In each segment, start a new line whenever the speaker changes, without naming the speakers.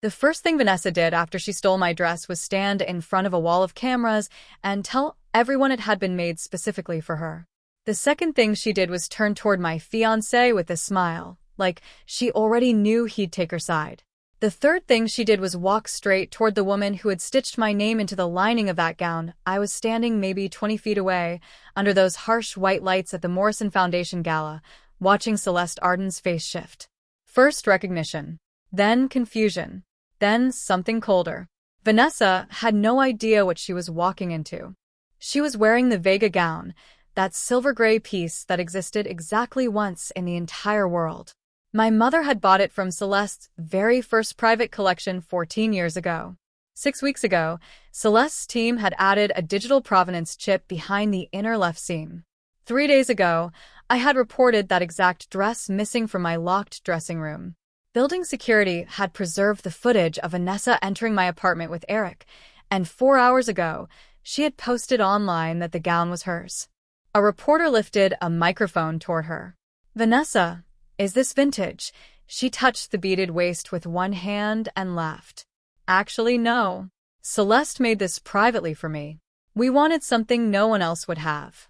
The first thing Vanessa did after she stole my dress was stand in front of a wall of cameras and tell everyone it had been made specifically for her. The second thing she did was turn toward my fiancé with a smile, like she already knew he'd take her side. The third thing she did was walk straight toward the woman who had stitched my name into the lining of that gown. I was standing maybe 20 feet away, under those harsh white lights at the Morrison Foundation Gala, watching Celeste Arden's face shift. First recognition, then confusion, then something colder. Vanessa had no idea what she was walking into. She was wearing the Vega gown, that silver-gray piece that existed exactly once in the entire world. My mother had bought it from Celeste's very first private collection 14 years ago. 6 weeks ago, Celeste's team had added a digital provenance chip behind the inner left seam. 3 days ago, I had reported that exact dress missing from my locked dressing room. Building security had preserved the footage of Vanessa entering my apartment with Eric, and 4 hours ago, she had posted online that the gown was hers. A reporter lifted a microphone toward her. "Vanessa, is this vintage?" She touched the beaded waist with one hand and laughed. "Actually, no. Celeste made this privately for me. We wanted something no one else would have."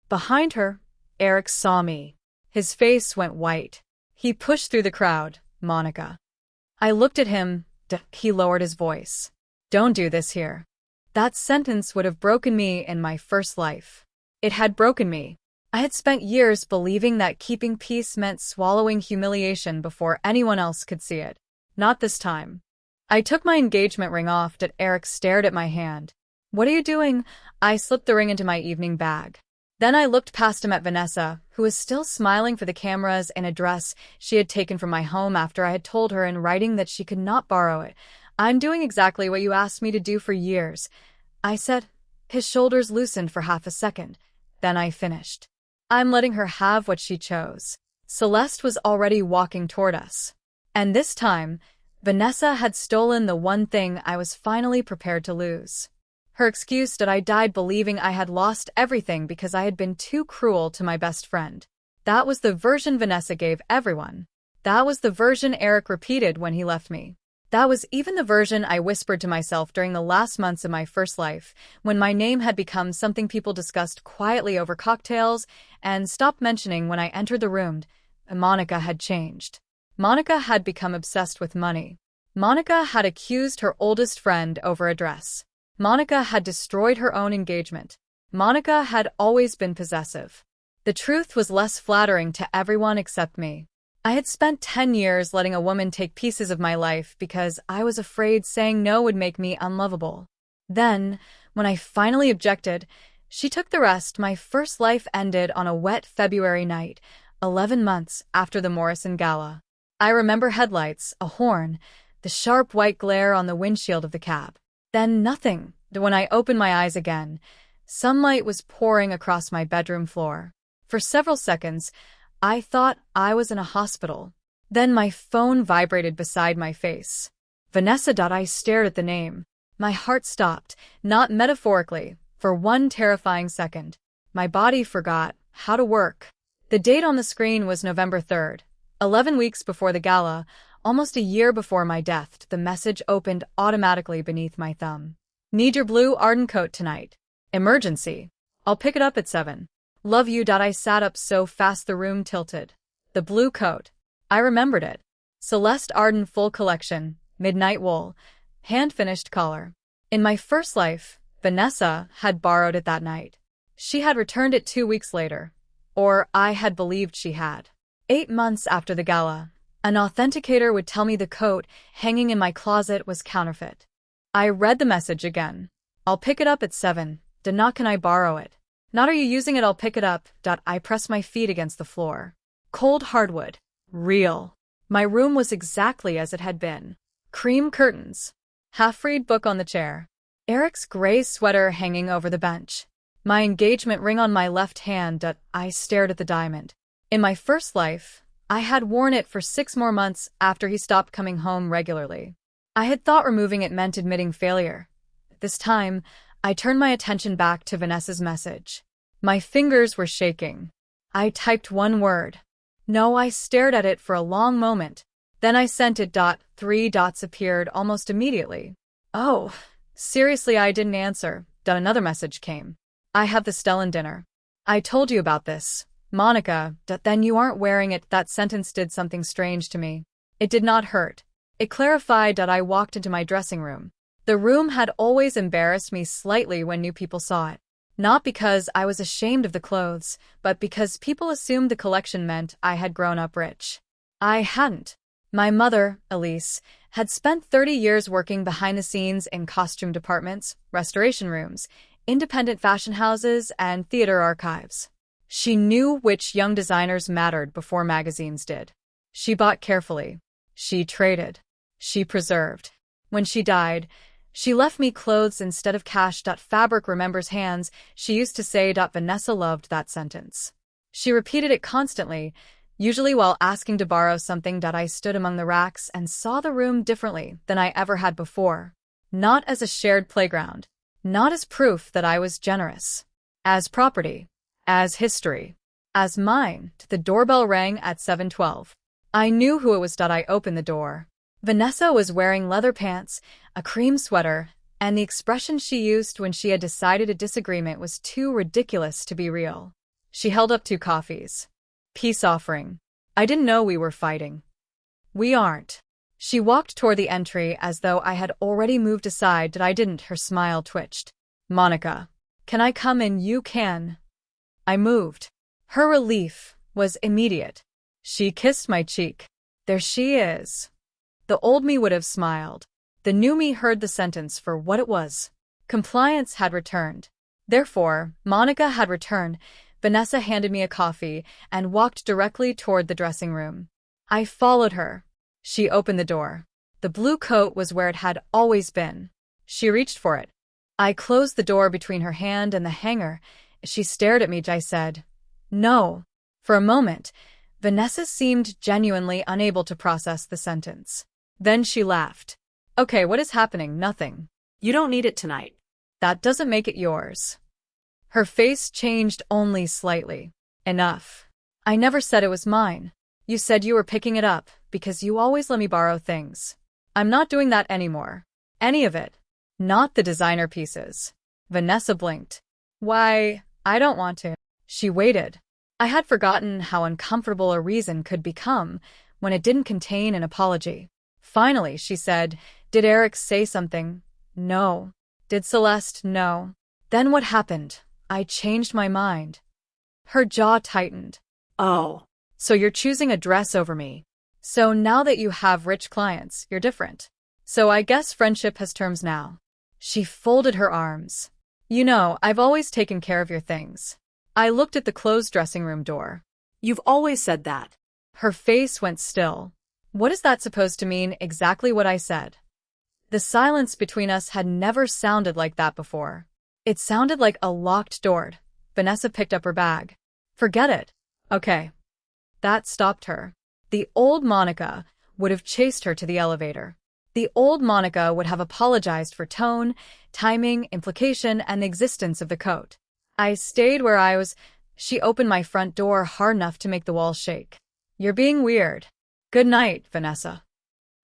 Behind her, Eric saw me. His face went white. He pushed through the crowd. "Monica." I looked at him. He lowered his voice. "Don't do this here." That sentence would have broken me in my first life. It had broken me. I had spent years believing that keeping peace meant swallowing humiliation before anyone else could see it. Not this time. I took my engagement ring off. Eric stared at my hand. "What are you doing?" I slipped the ring into my evening bag. Then I looked past him at Vanessa, who was still smiling for the cameras in a dress she had taken from my home after I had told her in writing that she could not borrow it. "I'm doing exactly what you asked me to do for years," I said. His shoulders loosened for half a second. Then I finished. "I'm letting her have what she chose." Celeste was already walking toward us. And this time, Vanessa had stolen the one thing I was finally prepared to lose. Her excuse that I died believing I had lost everything because I had been too cruel to my best friend. That was the version Vanessa gave everyone. That was the version Eric repeated when he left me. That was even the version I whispered to myself during the last months of my first life, when my name had become something people discussed quietly over cocktails and stopped mentioning when I entered the room. Monica had changed. Monica had become obsessed with money. Monica had accused her oldest friend over a dress. Monica had destroyed her own engagement. Monica had always been possessive. The truth was less flattering to everyone except me. I had spent 10 years letting a woman take pieces of my life because I was afraid saying no would make me unlovable. Then, when I finally objected, she took the rest. My first life ended on a wet February night, 11 months after the Morrison Gala. I remember headlights, a horn, the sharp white glare on the windshield of the cab. Then nothing. When I opened my eyes again, sunlight was pouring across my bedroom floor. For several seconds, I thought I was in a hospital. Then my phone vibrated beside my face. Vanessa. I stared at the name. My heart stopped, not metaphorically, for one terrifying second. My body forgot how to work. The date on the screen was November 3rd, 11 weeks before the gala, almost a year before my death. The message opened automatically beneath my thumb. "Need your blue Arden coat tonight. Emergency. I'll pick it up at 7. Love you." I sat up so fast the room tilted. The blue coat. I remembered it. Celeste Arden full collection, midnight wool, hand-finished collar. In my first life, Vanessa had borrowed it that night. She had returned it 2 weeks later. Or I had believed she had. 8 months after the gala, an authenticator would tell me the coat hanging in my closet was counterfeit. I read the message again. "I'll pick it up at 7. Not can I borrow it? Not are you using it, I'll pick it up." I pressed my feet against the floor. Cold hardwood. Real. My room was exactly as it had been. Cream curtains. Half-read book on the chair. Eric's gray sweater hanging over the bench. My engagement ring on my left hand. I stared at the diamond. In my first life, I had worn it for 6 more months after he stopped coming home regularly. I had thought removing it meant admitting failure. This time, I turned my attention back to Vanessa's message. My fingers were shaking. I typed one word. No, I stared at it for a long moment. Then I sent it. 3 dots appeared almost immediately. Oh, seriously, I didn't answer. Another message came. I have the Stellan dinner. I told you about this, Monica. Then you aren't wearing it. That sentence did something strange to me. It did not hurt. It clarified. I walked into my dressing room. The room had always embarrassed me slightly when new people saw it. Not because I was ashamed of the clothes, but because people assumed the collection meant I had grown up rich. I hadn't. My mother, Elise, had spent 30 years working behind the scenes in costume departments, restoration rooms, independent fashion houses, and theater archives. She knew which young designers mattered before magazines did. She bought carefully. She traded. She preserved. When she died, she left me clothes instead of cash. Fabric remembers hands, she used to say. Vanessa loved that sentence. She repeated it constantly, usually while asking to borrow something. I stood among the racks and saw the room differently than I ever had before. Not as a shared playground. Not as proof that I was generous. As property. As history. As mine. The doorbell rang at 7:12. I knew who it was. I opened the door. Vanessa was wearing leather pants, a cream sweater, and the expression she used when she had decided a disagreement was too ridiculous to be real. She held up 2 coffees. Peace offering. I didn't know we were fighting. We aren't. She walked toward the entry as though I had already moved aside. I didn't. Her smile twitched. Monica, can I come in? You can. I moved. Her relief was immediate. She kissed my cheek. There she is. The old me would have smiled. The new me heard the sentence for what it was. Compliance had returned. Therefore, Monica had returned. Vanessa handed me a coffee and walked directly toward the dressing room. I followed her. She opened the door. The blue coat was where it had always been. She reached for it. I closed the door between her hand and the hanger. She stared at me. I said, "No." For a moment, Vanessa seemed genuinely unable to process the sentence. Then she laughed. "Okay, what is happening?" "Nothing."
"You don't need it tonight."
"That doesn't make it yours." Her face changed only slightly. "Enough. I never said it was mine. You said you were picking it up because you always let me borrow things. I'm not doing that anymore. Any of it. Not the designer pieces." Vanessa blinked. "Why, I don't want to." She waited. I had forgotten how uncomfortable a reason could become when it didn't contain an apology. Finally, she said, "Did Eric say something?" "No." "Did Celeste?" "No." "Then what happened?" I changed my mind. Her jaw tightened.
"Oh.
So you're choosing a dress over me. So now that you have rich clients, you're different. So I guess friendship has terms now." She folded her arms. "You know, I've always taken care of your things." I looked at the closed dressing room door.
"You've always said that."
Her face went still. What is that supposed to mean? Exactly what I said. The silence between us had never sounded like that before. It sounded like a locked door. Vanessa picked up her bag. "Forget it." "Okay." That stopped her. The old Monica would have chased her to the elevator. The old Monica would have apologized for tone, timing, implication, and the existence of the coat. I stayed where I was. She opened my front door hard enough to make the walls shake. "You're being weird. Good night, Vanessa."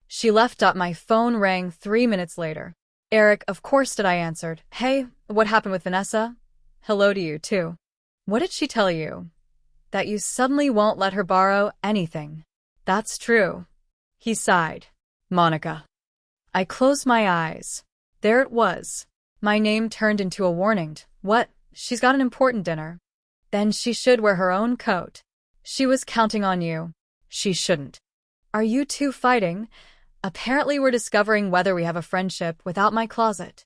She left. My phone rang 3 minutes later. "Eric, of course," I answered. "Hey, what happened with Vanessa?" "Hello to you, too." "What did she tell you?" "That you suddenly won't let her borrow anything." "That's true." He sighed. "Monica." I closed my eyes. There it was. My name turned into a warning. What? She's got an important dinner. Then she should wear her own coat. She was counting on you. She shouldn't. Are you two fighting? Apparently we're discovering whether we have a friendship without my closet.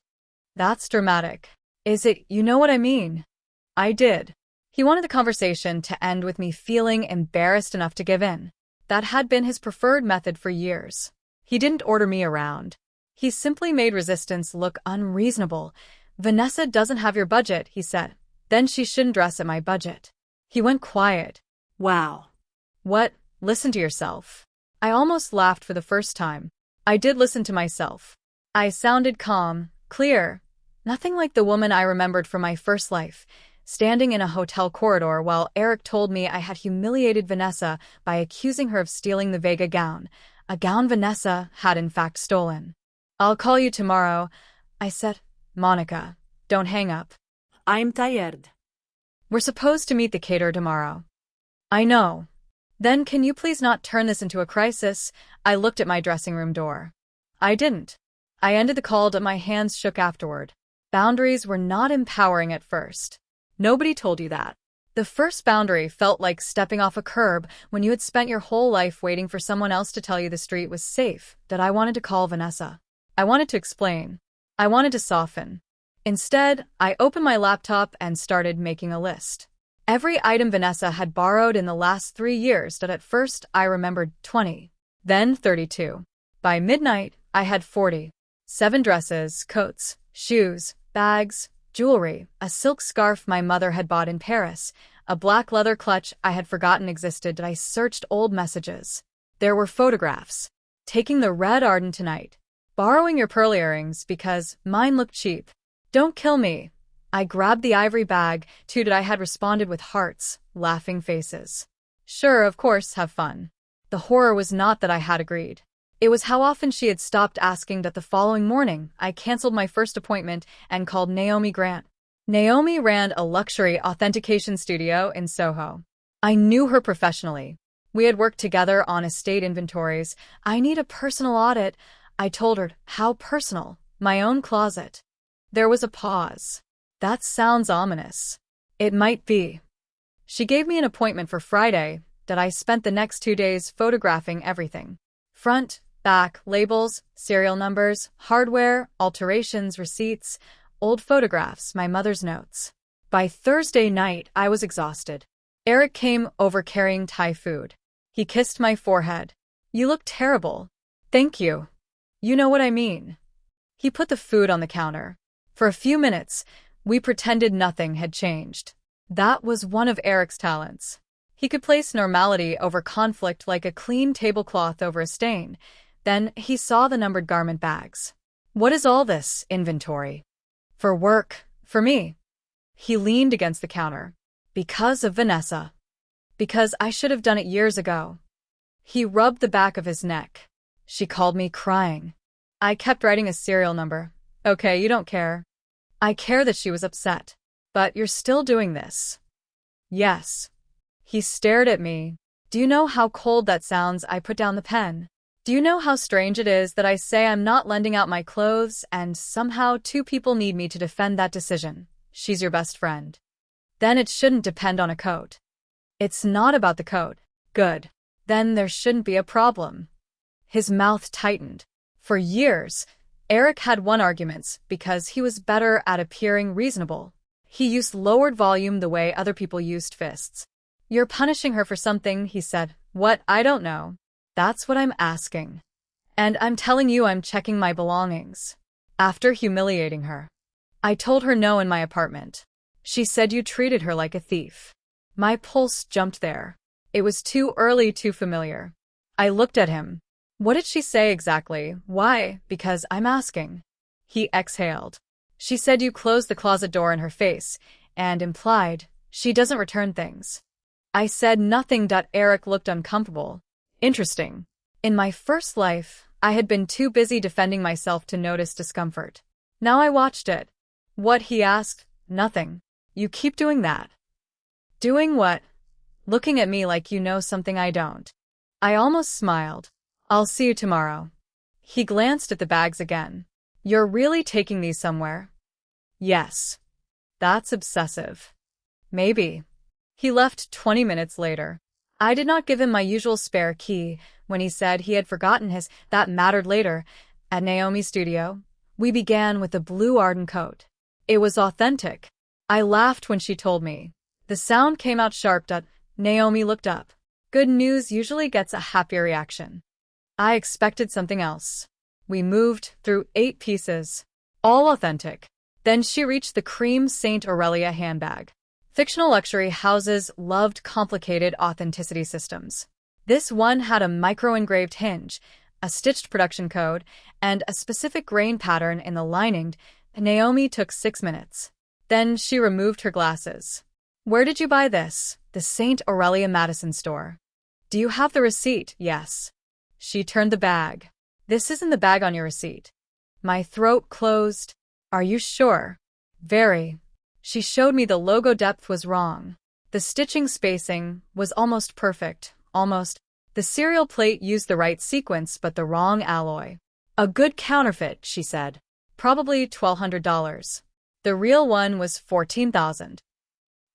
That's dramatic. Is it? You know what I mean? I did. He wanted the conversation to end with me feeling embarrassed enough to give in. That had been his preferred method for years. He didn't order me around. He simply made resistance look unreasonable. "Vanessa doesn't have your budget," he said. "Then she shouldn't dress at my budget." He went quiet.
"Wow."
"What? Listen to yourself." I almost laughed for the first time. I did listen to myself. I sounded calm, clear. Nothing like the woman I remembered from my first life, standing in a hotel corridor while Eric told me I had humiliated Vanessa by accusing her of stealing the Vega gown. A gown Vanessa had in fact stolen. "I'll call you tomorrow," I said. "Monica, don't hang up.
I'm tired.
We're supposed to meet the caterer tomorrow." "I know." "Then can you please not turn this into a crisis?" I looked at my dressing room door. I didn't. I ended the call, but my hands shook afterward. Boundaries were not empowering at first. Nobody told you that. The first boundary felt like stepping off a curb when you had spent your whole life waiting for someone else to tell you the street was safe, that I wanted to call Vanessa. I wanted to explain. I wanted to soften. Instead, I opened my laptop and started making a list. Every item Vanessa had borrowed in the last 3 years. That at first I remembered 20, then 32. By midnight, I had 40. 7 dresses, coats, shoes, bags, jewelry, a silk scarf my mother had bought in Paris, a black leather clutch I had forgotten existed. I searched old messages. There were photographs. "Taking the red Arden tonight. Borrowing your pearl earrings because mine looked cheap. Don't kill me." I grabbed the ivory bag, to that I had responded with hearts, laughing faces. Sure, of course, have fun. The horror was not that I had agreed. It was how often she had stopped asking. That the following morning, I canceled my first appointment and called Naomi Grant. Naomi ran a luxury authentication studio in Soho. I knew her professionally. We had worked together on estate inventories. "I need a personal audit," I told her. "How personal?" "My own closet." There was a pause. That sounds ominous. It might be. She gave me an appointment for Friday. That I spent the next 2 days photographing everything. Front, back, labels, serial numbers, hardware, alterations, receipts, old photographs, my mother's notes. By Thursday night, I was exhausted. Eric came over carrying Thai food. He kissed my forehead. "You look terrible." "Thank you. You know what I mean." He put the food on the counter. For a few minutes, we pretended nothing had changed. That was one of Eric's talents. He could place normality over conflict like a clean tablecloth over a stain. Then he saw the numbered garment bags. "What is all this inventory?" "For work, for me." He leaned against the counter. "Because of Vanessa. Because I should have done it years ago." He rubbed the back of his neck. "She called me crying. I kept writing a serial number." "Okay, you don't care." "I care that she was upset. But you're still doing this." "Yes." He stared at me. "Do you know how cold that sounds?" I put down the pen. "Do you know how strange it is that I say I'm not lending out my clothes and somehow 2 people need me to defend that decision? She's your best friend. Then it shouldn't depend on a coat." "It's not about the coat." "Good. Then there shouldn't be a problem." His mouth tightened. For years, Eric had won arguments because he was better at appearing reasonable. He used lowered volume the way other people used fists. "You're punishing her for something," he said. "What? I don't know." "That's what I'm asking. And I'm telling you I'm checking my belongings." After humiliating her, I told her no in my apartment. She said you treated her like a thief. My pulse jumped there. It was too early, too familiar. I looked at him. "What did she say exactly?" "Why? Because I'm asking." He exhaled. "She said you closed the closet door in her face, and implied she doesn't return things." I said nothing. Eric looked uncomfortable. Interesting. In my first life, I had been too busy defending myself to notice discomfort. Now I watched it. "What?" he asked. "Nothing. You keep doing that." "Doing what?" Looking at me like you know something I don't. I almost smiled. "I'll see you tomorrow." He glanced at the bags again. "You're really taking these somewhere?" "Yes." "That's obsessive." "Maybe." He left 20 minutes later. I did not give him my usual spare key. When he said he had forgotten his, that mattered later. At Naomi's studio, we began with the blue Arden coat. It was authentic. I laughed when she told me. The sound came out sharp. Naomi looked up. Good news usually gets a happier reaction. I expected something else. We moved through 8 pieces, all authentic. Then she reached the cream Saint Aurelia handbag. Fictional luxury houses loved complicated authenticity systems. This one had a micro-engraved hinge, a stitched production code, and a specific grain pattern in the lining. Naomi took 6 minutes. Then she removed her glasses. "Where did you buy this?" "The Saint Aurelia Madison store." "Do you have the receipt?" "Yes." She turned the bag. This isn't the bag on your receipt. My throat closed. Are you sure? Very. She showed me the logo depth was wrong. The stitching spacing was almost perfect. Almost. The serial plate used the right sequence but the wrong alloy. A good counterfeit, she said. Probably $1,200. The real one was $14,000.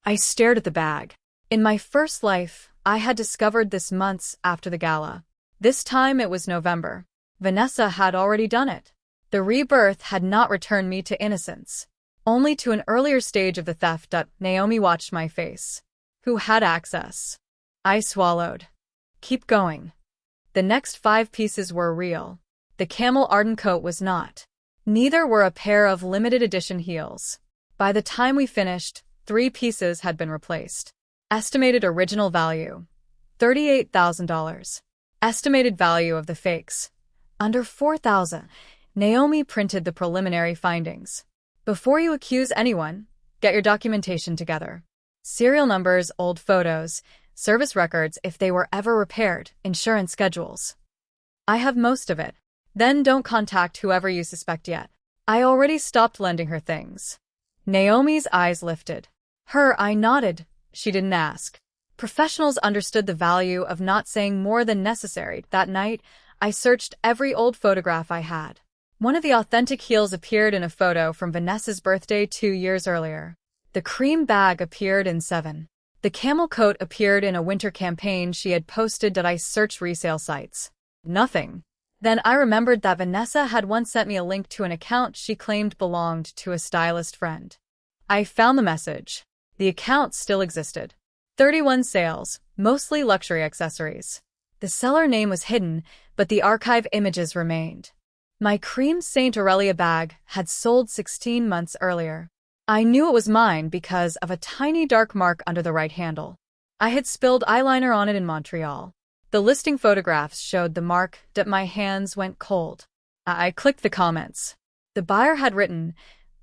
I stared at the bag. In my first life, I had discovered this months after the gala. This time it was November. Vanessa had already done it. The rebirth had not returned me to innocence. Only to an earlier stage of the theft. Naomi watched my face. Who had access? I swallowed. Keep going. The next 5 pieces were real. The camel Arden coat was not. Neither were a pair of limited edition heels. By the time we finished, 3 pieces had been replaced. Estimated original value: $38,000. Estimated value of the fakes: under $4,000. Naomi printed the preliminary findings. Before you accuse anyone, get your documentation together. Serial numbers, old photos, service records if they were ever repaired, insurance schedules. I have most of it. Then don't contact whoever you suspect yet. I already stopped lending her things. Naomi's eyes lifted. I nodded. She didn't ask. Professionals understood the value of not saying more than necessary. That night, I searched every old photograph I had. One of the authentic heels appeared in a photo from Vanessa's birthday 2 years earlier. The cream bag appeared in 7. The camel coat appeared in a winter campaign she had posted. I searched resale sites. Nothing. Then I remembered that Vanessa had once sent me a link to an account she claimed belonged to a stylist friend. I found the message. The account still existed. 31 sales, mostly luxury accessories. The seller name was hidden, but the archive images remained. My cream Saint Aurelia bag had sold 16 months earlier. I knew it was mine because of a tiny dark mark under the right handle. I had spilled eyeliner on it in Montreal. The listing photographs showed the mark. My hands went cold. I clicked the comments. The buyer had written,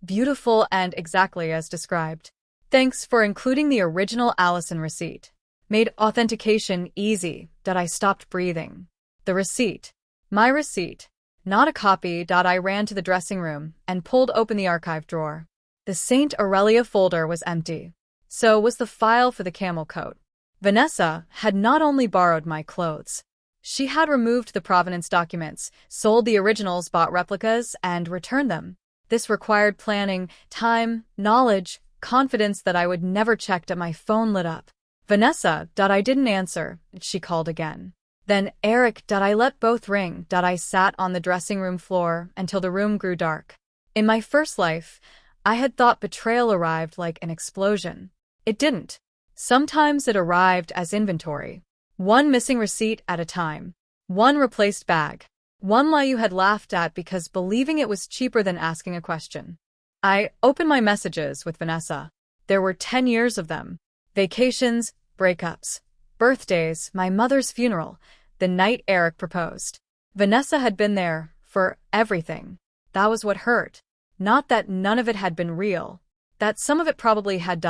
"Beautiful and exactly as described. Thanks for including the original Allison receipt. Made authentication easy." I stopped breathing. The receipt. My receipt. Not a copy. I ran to the dressing room and pulled open the archive drawer. The Saint Aurelia folder was empty. So was the file for the camel coat. Vanessa had not only borrowed my clothes. She had removed the provenance documents, sold the originals, bought replicas, and returned them. This required planning, time, knowledge, confidence that I would never check. My phone lit up. Vanessa. I didn't answer. She called again. Then Eric. I let both ring. I sat on the dressing room floor until the room grew dark. In my first life, I had thought betrayal arrived like an explosion. It didn't. Sometimes it arrived as inventory. One missing receipt at a time. One replaced bag. One lie you had laughed at because believing it was cheaper than asking a question. I opened my messages with Vanessa. There were 10 years of them. Vacations, breakups, birthdays, my mother's funeral, the night Eric proposed. Vanessa had been there for everything. That was what hurt. Not that none of it had been real. That some of it probably had.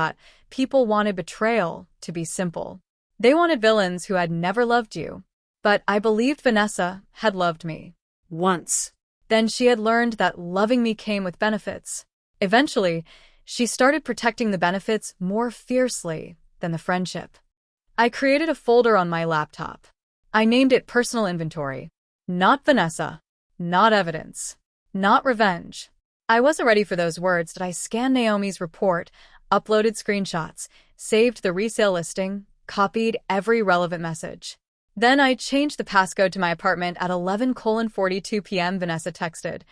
People wanted betrayal to be simple. They wanted villains who had never loved you. But I believed Vanessa had loved me.
Once.
Then she had learned that loving me came with benefits. Eventually, she started protecting the benefits more fiercely than the friendship. I created a folder on my laptop. I named it Personal Inventory. Not Vanessa. Not evidence. Not revenge. I wasn't ready for those words. I scanned Naomi's report, uploaded screenshots, saved the resale listing, copied every relevant message. Then I changed the passcode to my apartment at 11:42 p.m. Vanessa texted,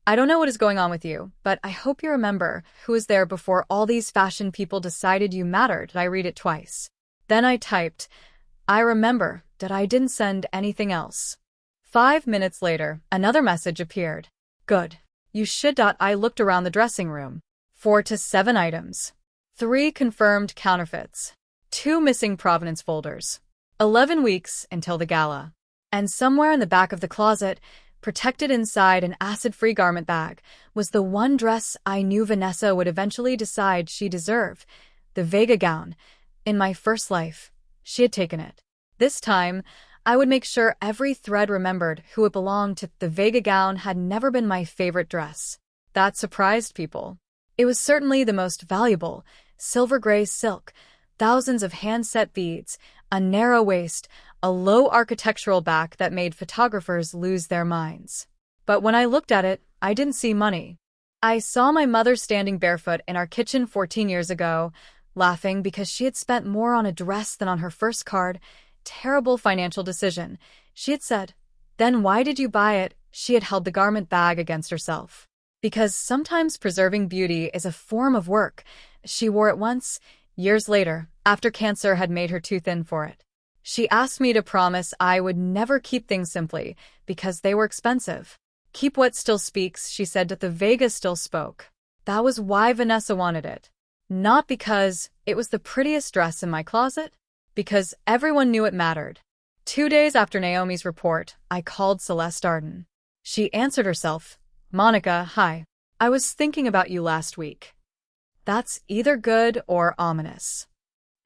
"I don't know what is going on with you, but I hope you remember who was there before all these fashion people decided you mattered." I read it twice. Then I typed, "I remember." I didn't send anything else. 5 minutes later, another message appeared. "Good. You should." I looked around the dressing room. 4 to 7 items. 3 confirmed counterfeits. 2 missing provenance folders. 11 weeks until the gala. And somewhere in the back of the closet, protected inside an acid-free garment bag, was the one dress I knew Vanessa would eventually decide she deserved. The Vega gown. In my first life, she had taken it. This time, I would make sure every thread remembered who it belonged to. The Vega gown had never been my favorite dress. That surprised people. It was certainly the most valuable, silver gray silk, thousands of hand-set beads, a narrow waist, a low architectural back that made photographers lose their minds. But when I looked at it, I didn't see money. I saw my mother standing barefoot in our kitchen 14 years ago, laughing because she had spent more on a dress than on her first card. Terrible financial decision, she had said. Then why did you buy it? She had held the garment bag against herself. Because sometimes preserving beauty is a form of work. She wore it once, years later, after cancer had made her too thin for it. She asked me to promise I would never keep things simply, because they were expensive. Keep what still speaks, she said, that the Vega still spoke. That was why Vanessa wanted it. Not because it was the prettiest dress in my closet, because everyone knew it mattered. 2 days after Naomi's report, I called Celeste Arden. She answered herself. Monica, hi. I was thinking about you last week. That's either good or ominous.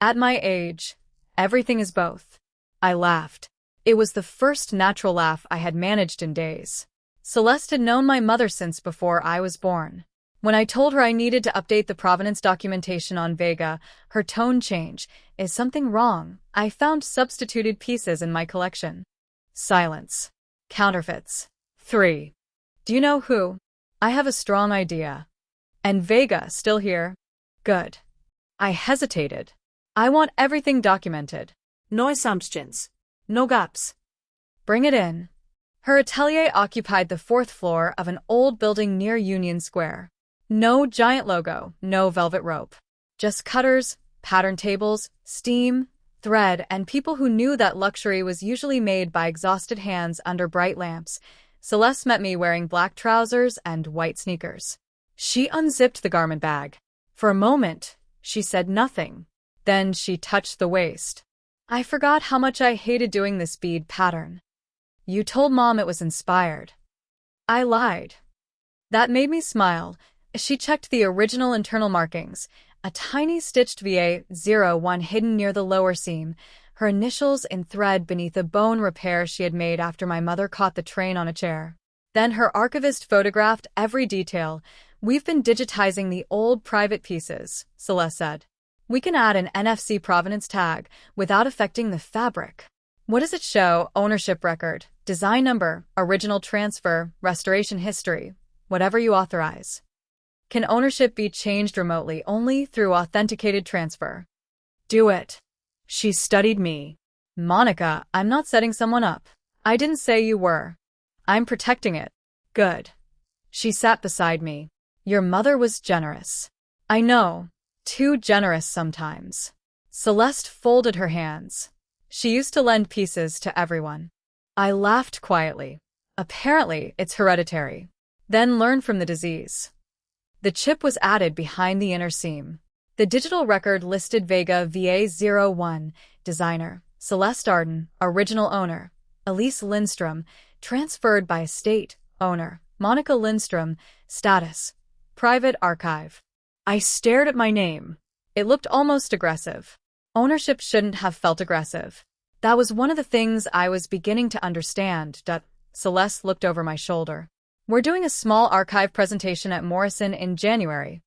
At my age, everything is both. I laughed. It was the first natural laugh I had managed in days. Celeste had known my mother since before I was born. When I told her I needed to update the provenance documentation on Vega, her tone changed. Is something wrong? I found substituted pieces in my collection. Silence. Counterfeits. 3. Do you know who? I have a strong idea. And Vega still here? Good. I hesitated. I want everything documented.
No assumptions. No gaps.
Bring it in. Her atelier occupied the 4th floor of an old building near Union Square. No giant logo, no velvet rope. Just cutters, pattern tables, steam, thread, and people who knew that luxury was usually made by exhausted hands under bright lamps. Celeste met me wearing black trousers and white sneakers. She unzipped the garment bag. For a moment, she said nothing. Then she touched the waist. I forgot how much I hated doing this bead pattern. You told Mom it was inspired. I lied. That made me smile. She checked the original internal markings, a tiny stitched VA01 hidden near the lower seam, her initials in thread beneath a bone repair she had made after my mother caught the train on a chair. Then her archivist photographed every detail. We've been digitizing the old private pieces, Celeste said. We can add an NFC provenance tag without affecting the fabric. What does it show? Ownership record, design number, original transfer, restoration history, whatever you authorize. Can ownership be changed remotely only through authenticated transfer? Do it. She studied me. Monica, I'm not setting someone up. I didn't say you were. I'm protecting it. Good. She sat beside me. Your mother was generous. I know. Too generous sometimes. Celeste folded her hands. She used to lend pieces to everyone. I laughed quietly. Apparently, it's hereditary. Then learn from the disease. The chip was added behind the inner seam. The digital record listed Vega VA01, designer, Celeste Arden, original owner, Elise Lindstrom, transferred by estate, owner, Monica Lindstrom, status, private archive. I stared at my name. It looked almost aggressive. Ownership shouldn't have felt aggressive. That was one of the things I was beginning to understand. Celeste looked over my shoulder. We're doing a small archive presentation at Morrison in January.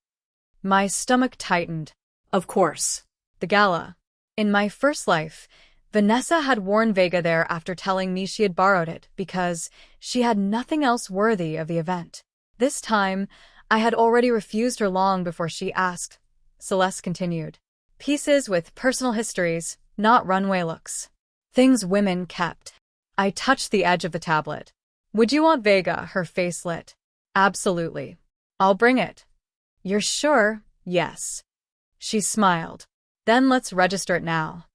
My stomach tightened.
Of course.
The gala. In my first life, Vanessa had worn Vega there after telling me she had borrowed it because she had nothing else worthy of the event. This time, I had already refused her long before she asked. Celeste continued. Pieces with personal histories, not runway looks. Things women kept. I touched the edge of the tablet. Would you want Vega? Her face lit. Absolutely. I'll bring it. You're sure? Yes. She smiled. Then let's register it now.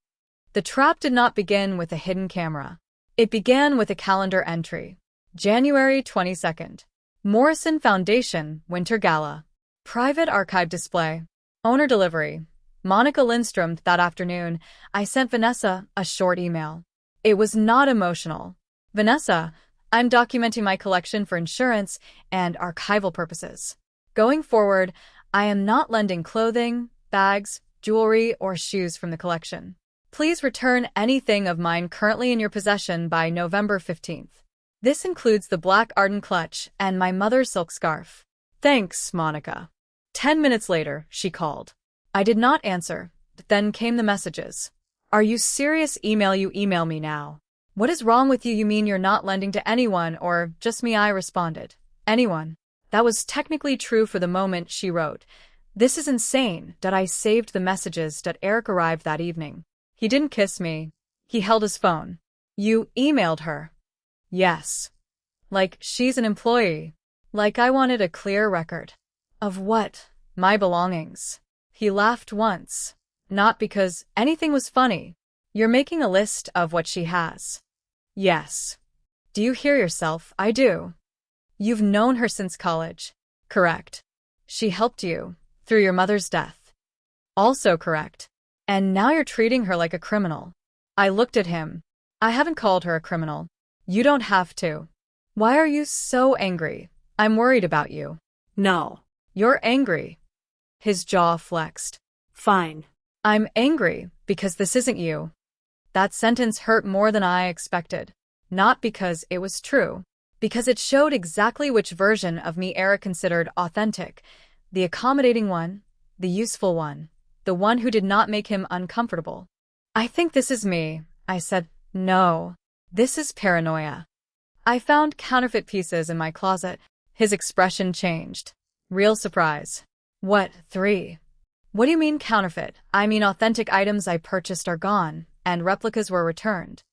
The trap did not begin with a hidden camera. It began with a calendar entry. January 22nd. Morrison Foundation Winter Gala. Private archive display. Owner delivery. Monica Lindstrom. That afternoon, I sent Vanessa a short email. It was not emotional. Vanessa, I'm documenting my collection for insurance and archival purposes. Going forward, I am not lending clothing, bags, jewelry, or shoes from the collection. Please return anything of mine currently in your possession by November 15th. This includes the black Arden clutch and my mother's silk scarf. Thanks, Monica. 10 minutes later, she called. I did not answer, but then came the messages. Are you serious? You email me now. What is wrong with you? You mean you're not lending to anyone or just me? I responded. Anyone. That was technically true for the moment, she wrote. This is insane. I saved the messages. Eric arrived that evening. He didn't kiss me. He held his phone. You emailed her? Yes. Like she's an employee. Like I wanted a clear record. Of what? My belongings. He laughed once. Not because anything was funny. You're making a list of what she has. Yes. Do you hear yourself? I do. You've known her since college. Correct. She helped you through your mother's death. Also correct. And now you're treating her like a criminal. I looked at him. I haven't called her a criminal. You don't have to. Why are you so angry? I'm worried about you.
No.
You're angry. His jaw flexed.
Fine.
I'm angry because this isn't you. That sentence hurt more than I expected. Not because it was true. Because it showed exactly which version of me Eric considered authentic. The accommodating one, the useful one, the one who did not make him uncomfortable. I think this is me, I said. No. This is paranoia. I found counterfeit pieces in my closet. His expression changed. Real surprise. What, 3? What do you mean counterfeit? I mean authentic items I purchased are gone, and replicas were returned.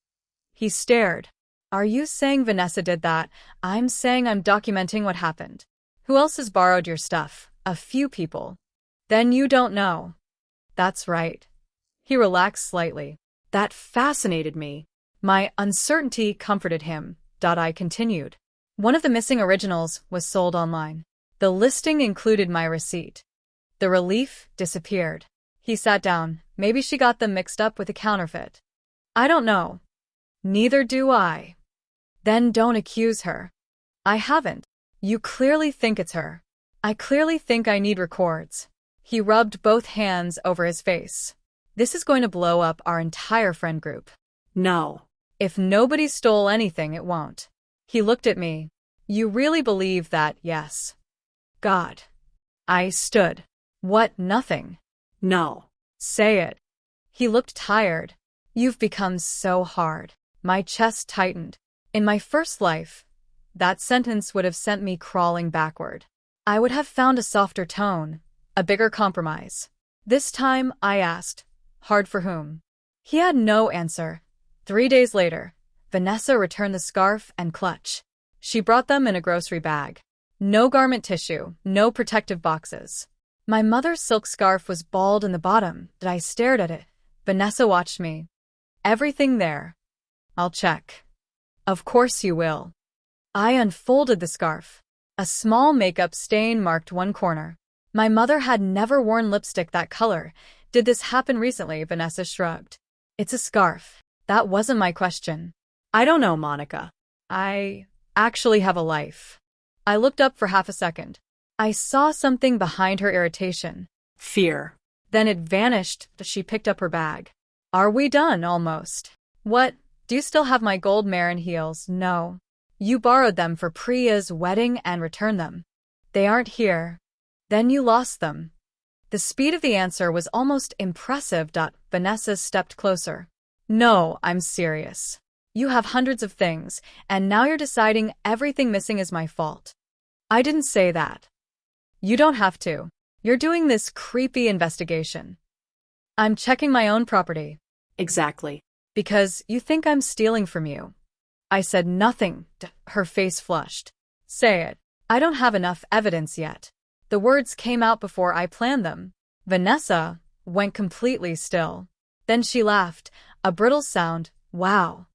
He stared. Are you saying Vanessa did that? I'm saying I'm documenting what happened. Who else has borrowed your stuff? A few people. Then you don't know. That's right. He relaxed slightly. That fascinated me. My uncertainty comforted him. I continued. One of the missing originals was sold online. The listing included my receipt. The relief disappeared. He sat down. Maybe she got them mixed up with a counterfeit. I don't know. Neither do I. Then don't accuse her. I haven't. You clearly think it's her. I clearly think I need records. He rubbed both hands over his face. This is going to blow up our entire friend group.
No.
If nobody stole anything, it won't. He looked at me. You really believe that? Yes. God. I stood. What? Nothing.
No.
Say it. He looked tired. You've become so hard. My chest tightened. In my first life, that sentence would have sent me crawling backward. I would have found a softer tone, a bigger compromise. This time, I asked, hard for whom? He had no answer. 3 days later, Vanessa returned the scarf and clutch. She brought them in a grocery bag. No garment tissue, no protective boxes. My mother's silk scarf was balled in the bottom. I stared at it. Vanessa watched me. Everything there. I'll check. Of course you will. I unfolded the scarf. A small makeup stain marked one corner. My mother had never worn lipstick that color. Did this happen recently? Vanessa shrugged. It's a scarf. That wasn't my question. I don't know, Monica. I actually have a life. I looked up for half a second. I saw something behind her irritation.
Fear.
Then it vanished. She picked up her bag. Are we done? Almost. What? Do you still have my gold Marin heels? No. You borrowed them for Priya's wedding and returned them. They aren't here. Then you lost them. The speed of the answer was almost impressive. Vanessa stepped closer. No, I'm serious. You have hundreds of things, and now you're deciding everything missing is my fault. I didn't say that. You don't have to. You're doing this creepy investigation. I'm checking my own property.
Exactly.
Because you think I'm stealing from you. I said nothing. Her face flushed. Say it. I don't have enough evidence yet. The words came out before I planned them. Vanessa went completely still. Then she laughed, a brittle sound. Wow.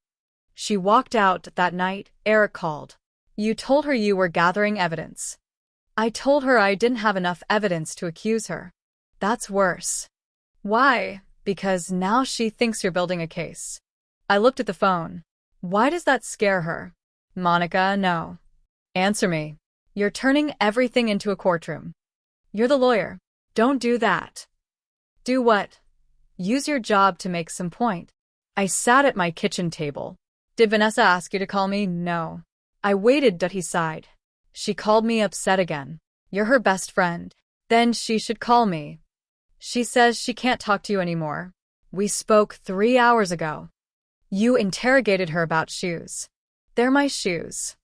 She walked out. That night, Eric called. You told her you were gathering evidence. I told her I didn't have enough evidence to accuse her. That's worse. Why? Because now she thinks you're building a case. I looked at the phone. Why does that scare her? Monica, no. Answer me. You're turning everything into a courtroom. You're the lawyer. Don't do that. Do what? Use your job to make some point. I sat at my kitchen table. Did Vanessa ask you to call me? No. I waited, he sighed. She called me upset again. You're her best friend. Then she should call me. She says she can't talk to you anymore. We spoke 3 hours ago. You interrogated her about shoes. They're my shoes.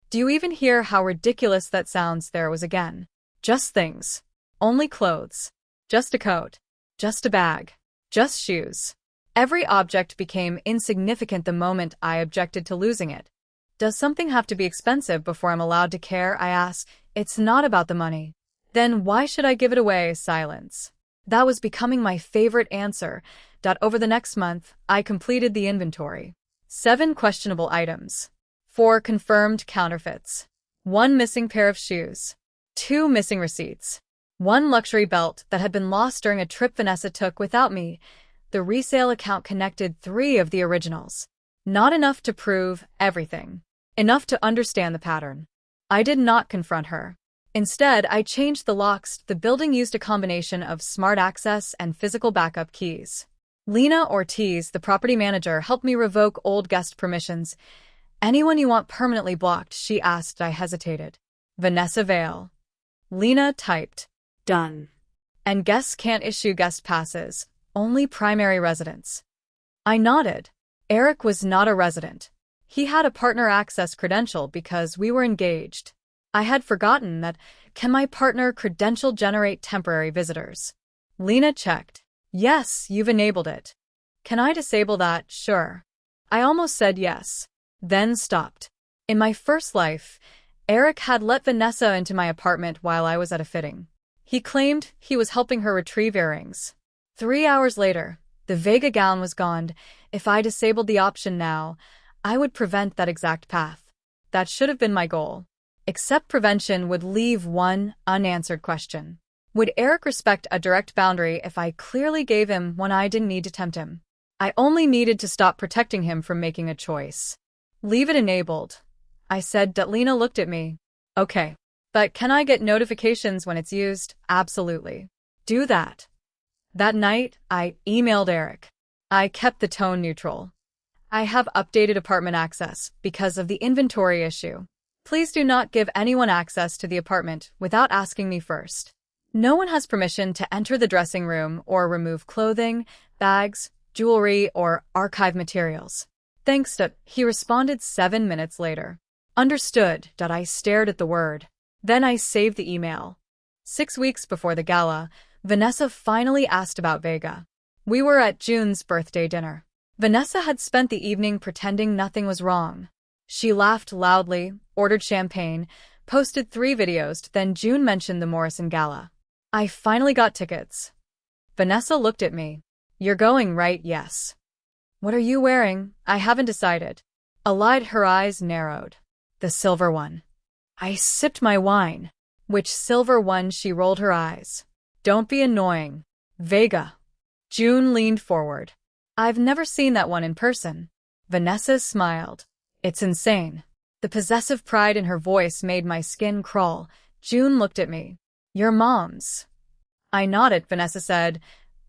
Do you even hear how ridiculous that sounds? There was again. Just things. Only clothes. Just a coat. Just a bag. Just shoes. Every object became insignificant the moment I objected to losing it. Does something have to be expensive before I'm allowed to care? I asked. It's not about the money. Then why should I give it away? Silence. That was becoming my favorite answer. Over the next month, I completed the inventory. 7 questionable items. 4 confirmed counterfeits. 1 missing pair of shoes. 2 missing receipts. 1 luxury belt that had been lost during a trip Vanessa took without me. The resale account connected 3 of the originals. Not enough to prove everything. Enough to understand the pattern. I did not confront her. Instead, I changed the locks. The building used a combination of smart access and physical backup keys. Lena Ortiz, the property manager, helped me revoke old guest permissions. Anyone you want permanently blocked? She asked. I hesitated. Vanessa Vale. Lena typed.
Done.
And guests can't issue guest passes. Only primary residents. I nodded. Eric was not a resident. He had a partner access credential because we were engaged. I had forgotten that. Can my partner credential generate temporary visitors? Lena checked. Yes, you've enabled it. Can I disable that? Sure. I almost said yes. Then stopped. In my first life, Eric had let Vanessa into my apartment while I was at a fitting. He claimed he was helping her retrieve earrings. 3 hours later, the Vega gown was gone. If I disabled the option now, I would prevent that exact path. That should have been my goal. Except prevention would leave one unanswered question. Would Eric respect a direct boundary if I clearly gave him one? I didn't need to tempt him. I only needed to stop protecting him from making a choice. Leave it enabled, I said. Lena looked at me. Okay. But can I get notifications when it's used? Absolutely. Do that. That night, I emailed Eric. I kept the tone neutral. I have updated apartment access because of the inventory issue. Please do not give anyone access to the apartment without asking me first. No one has permission to enter the dressing room or remove clothing, bags, jewelry, or archive materials. Thanks. He responded 7 minutes later. Understood. I stared at the word. Then I saved the email. 6 weeks before the gala, Vanessa finally asked about Vega. We were at June's birthday dinner. Vanessa had spent the evening pretending nothing was wrong. She laughed loudly, ordered champagne, posted 3 videos. Then June mentioned the Morrison Gala. I finally got tickets. Vanessa looked at me. You're going, right? Yes. What are you wearing? I haven't decided. I lied. Her eyes narrowed. The silver one. I sipped my wine. Which silver one? She rolled her eyes. Don't be annoying. Vega. June leaned forward. I've never seen that one in person. Vanessa smiled. It's insane. The possessive pride in her voice made my skin crawl. June looked at me. Your mom's. I nodded. Vanessa said,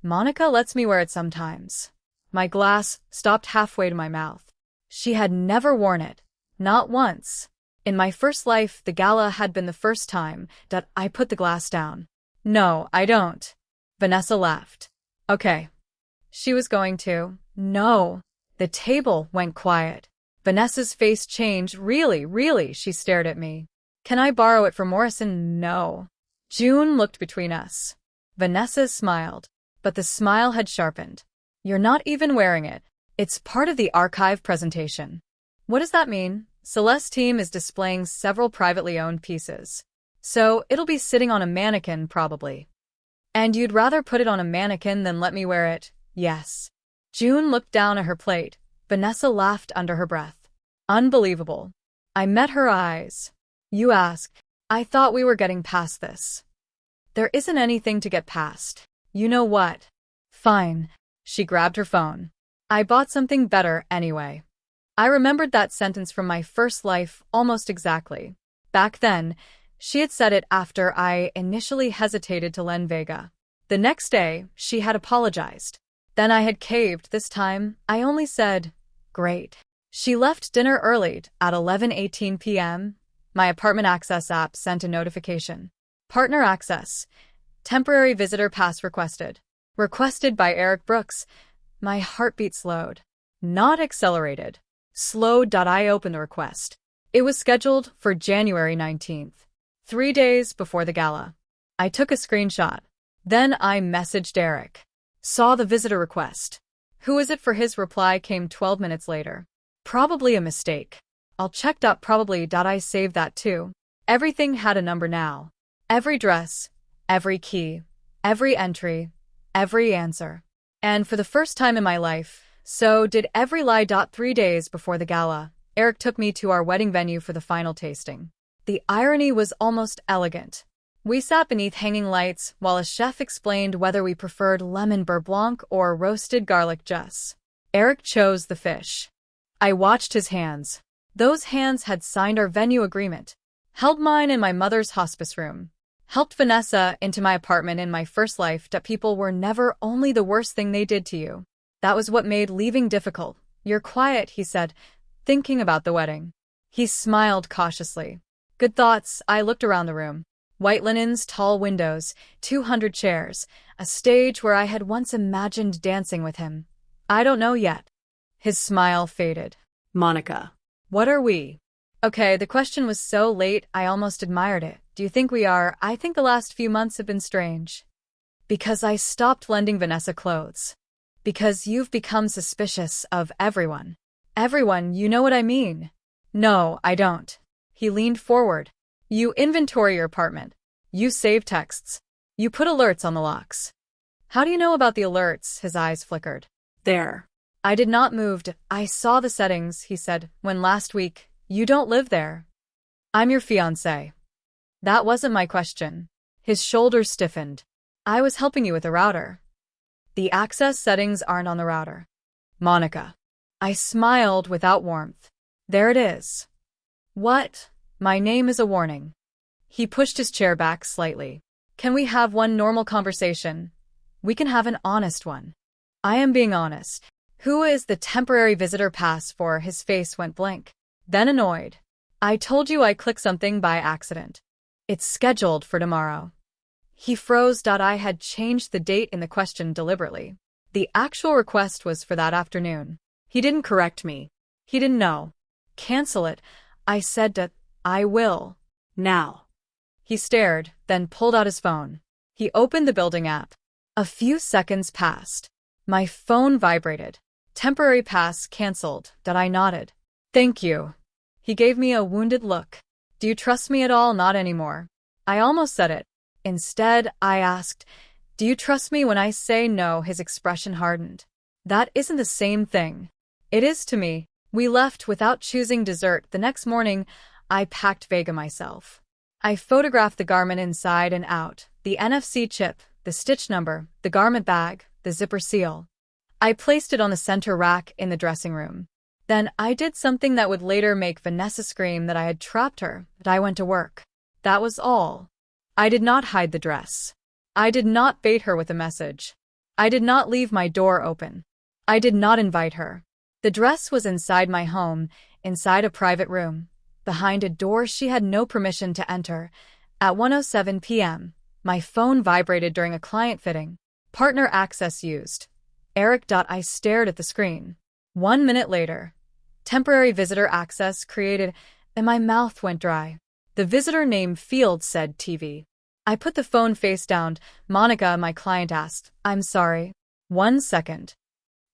Monica lets me wear it sometimes. My glass stopped halfway to my mouth. She had never worn it. Not once. In my first life, the gala had been the first time that I put the glass down. No, I don't. Vanessa laughed. Okay. She was going to. No. The table went quiet. Vanessa's face changed. Really, she stared at me. Can I borrow it from Morrison? No. June looked between us. Vanessa smiled, but the smile had sharpened. You're not even wearing it. It's part of the archive presentation. What does that mean? Celeste's team is displaying several privately owned pieces. So it'll be sitting on a mannequin probably. And you'd rather put it on a mannequin than let me wear it? Yes. June looked down at her plate. Vanessa laughed under her breath. Unbelievable. I met her eyes. You ask. I thought we were getting past this. There isn't anything to get past. You know what? Fine. She grabbed her phone. I bought something better anyway. I remembered that sentence from my first life almost exactly. Back then, she had said it after I initially hesitated to lend Vega. The next day, she had apologized. Then I had caved. This time, I only said, "Great." She left dinner early at 11:18 p.m. My apartment access app sent a notification. Partner access. Temporary visitor pass requested. Requested by Eric Brooks. My heartbeat slowed. Not accelerated. Slowed. I opened the request. It was scheduled for January 19th, 3 days before the gala. I took a screenshot. Then I messaged Eric. Saw the visitor request. Who is it for? His reply came 12 minutes later. Probably a mistake. I'll check. Probably. I saved that too. Everything had a number now. Every dress, every key, every entry, every answer. And for the first time in my life, so did every lie. 3 days before the gala, Eric took me to our wedding venue for the final tasting. The irony was almost elegant. We sat beneath hanging lights while a chef explained whether we preferred lemon beurre blanc or roasted garlic jus. Eric chose the fish. I watched his hands. Those hands had signed our venue agreement, held mine in my mother's hospice room, helped Vanessa into my apartment in my first life. People were never only the worst thing they did to you. That was what made leaving difficult. You're quiet, he said, thinking about the wedding. He smiled cautiously. Good thoughts. I looked around the room. White linens, tall windows, 200 chairs, a stage where I had once imagined dancing with him. I don't know yet. His smile faded.
Monica.
What are we? Okay, the question was so late I almost admired it. Do you think we are? I think the last few months have been strange. Because I stopped lending Vanessa clothes. Because you've become suspicious of everyone. Everyone, you know what I mean. No, I don't. He leaned forward. You inventory your apartment. You save texts. You put alerts on the locks. How do you know about the alerts? His eyes flickered.
There.
I did not move. I saw the settings, he said, when last week. You don't live there. I'm your fiancé. That wasn't my question. His shoulders stiffened. I was helping you with the router. The access settings aren't on the router. Monica. I smiled without warmth. There it is. What? My name is a warning. He pushed his chair back slightly. Can we have one normal conversation? We can have an honest one. I am being honest. Who is the temporary visitor pass for? His face went blank. Then annoyed. I told you I clicked something by accident. It's scheduled for tomorrow. He froze. I had changed the date in the question deliberately. The actual request was for that afternoon. He didn't correct me. He didn't know. Cancel it. I said that I will.
Now.
He stared, then pulled out his phone. He opened the building app. A few seconds passed. My phone vibrated. Temporary pass canceled. I nodded. Thank you. He gave me a wounded look. Do you trust me at all? Not anymore. I almost said it. Instead, I asked, do you trust me when I say no? His expression hardened. That isn't the same thing. It is to me. We left without choosing dessert. The next morning, I packed Vega myself. I photographed the garment inside and out, the NFC chip, the stitch number, the garment bag, the zipper seal. I placed it on the center rack in the dressing room. Then I did something that would later make Vanessa scream that I had trapped her, but I went to work. That was all. I did not hide the dress. I did not bait her with a message. I did not leave my door open. I did not invite her. The dress was inside my home, inside a private room, behind a door she had no permission to enter. At 1:07 p.m., my phone vibrated during a client fitting. Partner access used. Eric. I stared at the screen. 1 minute later, temporary visitor access created, and my mouth went dry. The visitor name field said TV. I put the phone face down. Monica, my client asked. I'm sorry. 1 second.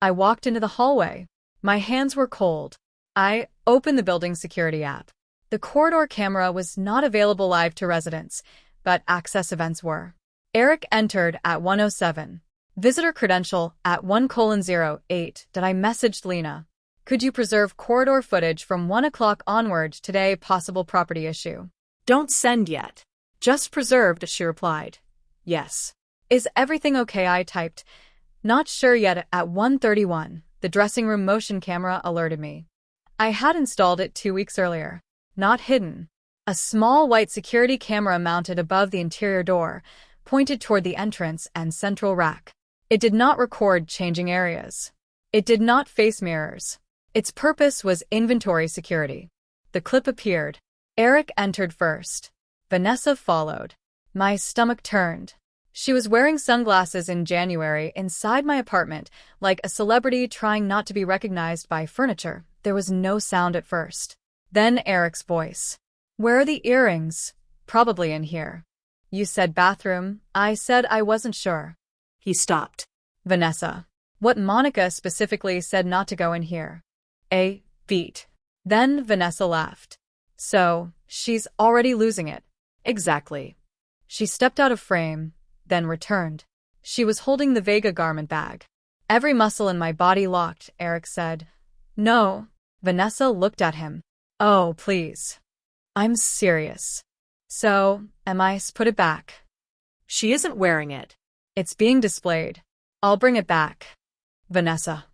I walked into the hallway. My hands were cold. I opened the building security app. The corridor camera was not available live to residents, but access events were. Eric entered at 1:07. Visitor credential at 1:08. I messaged Lena. Could you preserve corridor footage from 1 o'clock onward today? Possible property issue.
Don't send yet.
Just preserved, she replied. Yes. Is everything okay? I typed. Not sure yet. At 1:31, the dressing room motion camera alerted me. I had installed it 2 weeks earlier. Not hidden. A small white security camera mounted above the interior door, pointed toward the entrance and central rack. It did not record changing areas. It did not face mirrors. Its purpose was inventory security. The clip appeared. Eric entered first. Vanessa followed. My stomach turned. She was wearing sunglasses in January inside my apartment, like a celebrity trying not to be recognized by furniture. There was no sound at first. Then Eric's voice. Where are the earrings? Probably in here. You said bathroom. I said I wasn't sure.
He stopped.
Vanessa. What Monica specifically said not to go in here. A beat. Then Vanessa laughed. So, she's already losing it. Exactly. She stepped out of frame, then returned. She was holding the Vega garment bag. Every muscle in my body locked, Eric said. No. Vanessa looked at him. Oh, please. I'm serious. So, put it back.
She isn't wearing it.
It's being displayed. I'll bring it back. Vanessa.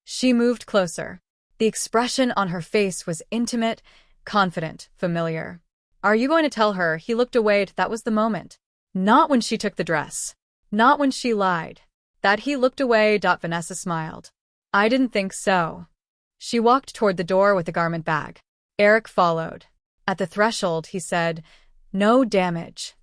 She moved closer. The expression on her face was intimate, confident, familiar. Are you going to tell her he looked away? That was the moment. Not when she took the dress. Not when she lied. That he looked away. Vanessa smiled. I didn't think so. She walked toward the door with the garment bag. Eric followed. At the threshold, he said, No damage.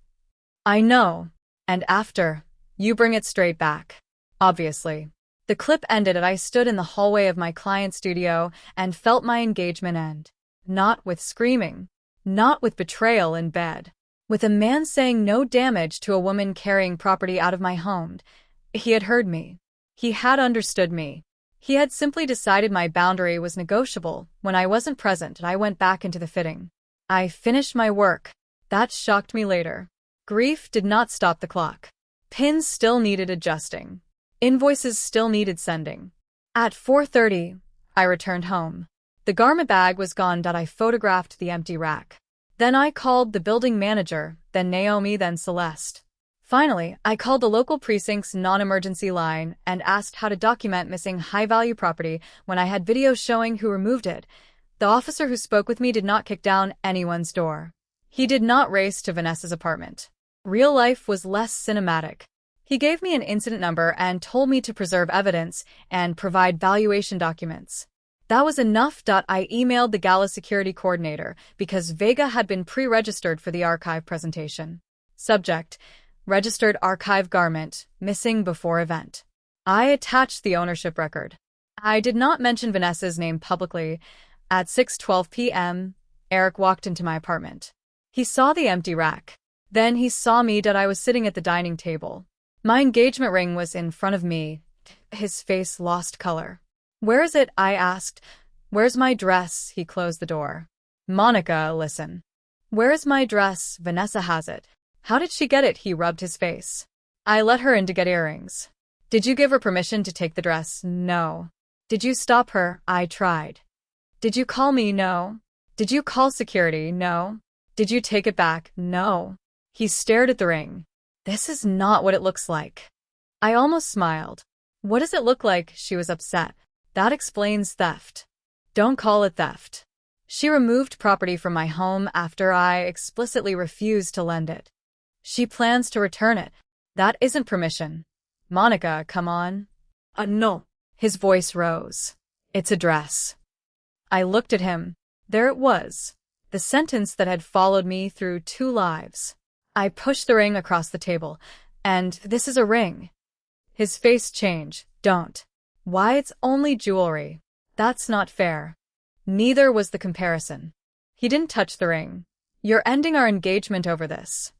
I know. And after, you bring it straight back. Obviously. The clip ended and I stood in the hallway of my client's studio and felt my engagement end. Not with screaming. Not with betrayal in bed. With a man saying no damage to a woman carrying property out of my home. He had heard me. He had understood me. He had simply decided my boundary was negotiable. When I wasn't present, I went back into the fitting. I finished my work. That shocked me later. Grief did not stop the clock. Pins still needed adjusting. Invoices still needed sending. At 4:30, I returned home. The garment bag was gone. I photographed the empty rack. Then I called the building manager, then Naomi, then Celeste. Finally, I called the local precinct's non-emergency line and asked how to document missing high-value property when I had videos showing who removed it. The officer who spoke with me did not kick down anyone's door. He did not race to Vanessa's apartment. Real life was less cinematic. He gave me an incident number and told me to preserve evidence and provide valuation documents. That was enough. I emailed the gala security coordinator because Vega had been pre-registered for the archive presentation. Subject: registered archive garment, missing before event. I attached the ownership record. I did not mention Vanessa's name publicly. At 6:12 p.m., Eric walked into my apartment. He saw the empty rack. Then he saw me. I was sitting at the dining table. My engagement ring was in front of me. His face lost color. Where is it? I asked. Where's my dress? He closed the door. Monica, listen. Where is my dress? Vanessa has it. How did she get it? He rubbed his face. I let her in to get earrings. Did you give her permission to take the dress? No. Did you stop her? I tried. Did you call me? No. Did you call security? No. Did you take it back? No. He stared at the ring. This is not what it looks like. I almost smiled. What does it look like? She was upset. That explains theft. Don't call it theft. She removed property from my home after I explicitly refused to lend it. She plans to return it. That isn't permission. Monica, come on.
No.
His voice rose. It's a dress. I looked at him. There it was. The sentence that had followed me through 2 lives. I pushed the ring across the table. And this is a ring. His face changed. Don't. Why, it's only jewelry. That's not fair. Neither was the comparison. He didn't touch the ring. You're ending our engagement over this.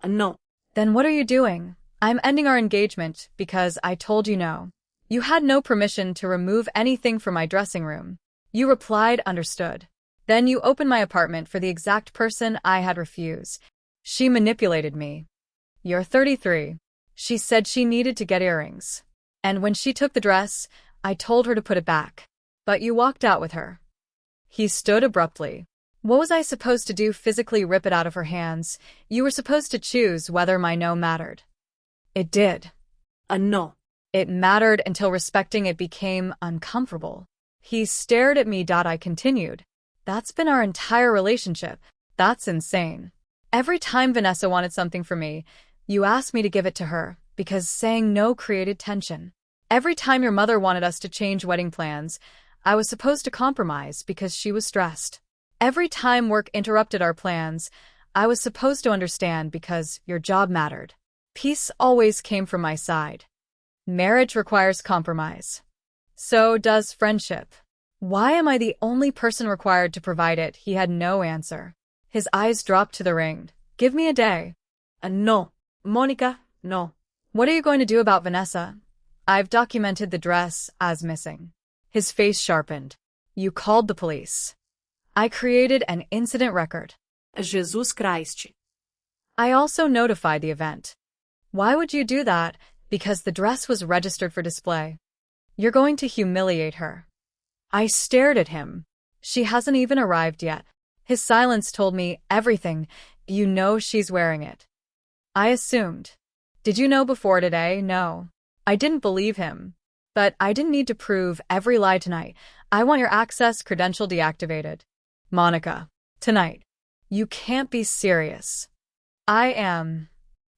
No.
Then what are you doing? I'm ending our engagement because I told you no. You had no permission to remove anything from my dressing room. You replied, understood. Then you opened my apartment for the exact person I had refused. She manipulated me. You're 33. She said she needed to get earrings. And when she took the dress, I told her to put it back. But you walked out with her. He stood abruptly. What was I supposed to do? Physically rip it out of her hands? You were supposed to choose whether my no mattered. It did.
No.
It mattered until respecting it became uncomfortable. He stared at me. I continued. That's been our entire relationship. That's insane. Every time Vanessa wanted something from me, you asked me to give it to her. because saying no created tension. Every time your mother wanted us to change wedding plans, I was supposed to compromise because she was stressed. Every time work interrupted our plans, I was supposed to understand because your job mattered. Peace always came from my side. Marriage requires compromise. So does friendship. Why am I the only person required to provide it? He had no answer. His eyes dropped to the ring. Give me a day.
No. Monica, no.
What are you going to do about Vanessa? I've documented the dress as missing. His face sharpened. You called the police. I created an incident record.
Jesus Christ.
I also notified the event. Why would you do that? Because the dress was registered for display. You're going to humiliate her. I stared at him. She hasn't even arrived yet. His silence told me everything. You know she's wearing it. I assumed. Did you know before today? No. I didn't believe him. But I didn't need to prove every lie tonight. I want your access credential deactivated. Monica. Tonight. You can't be serious. I am.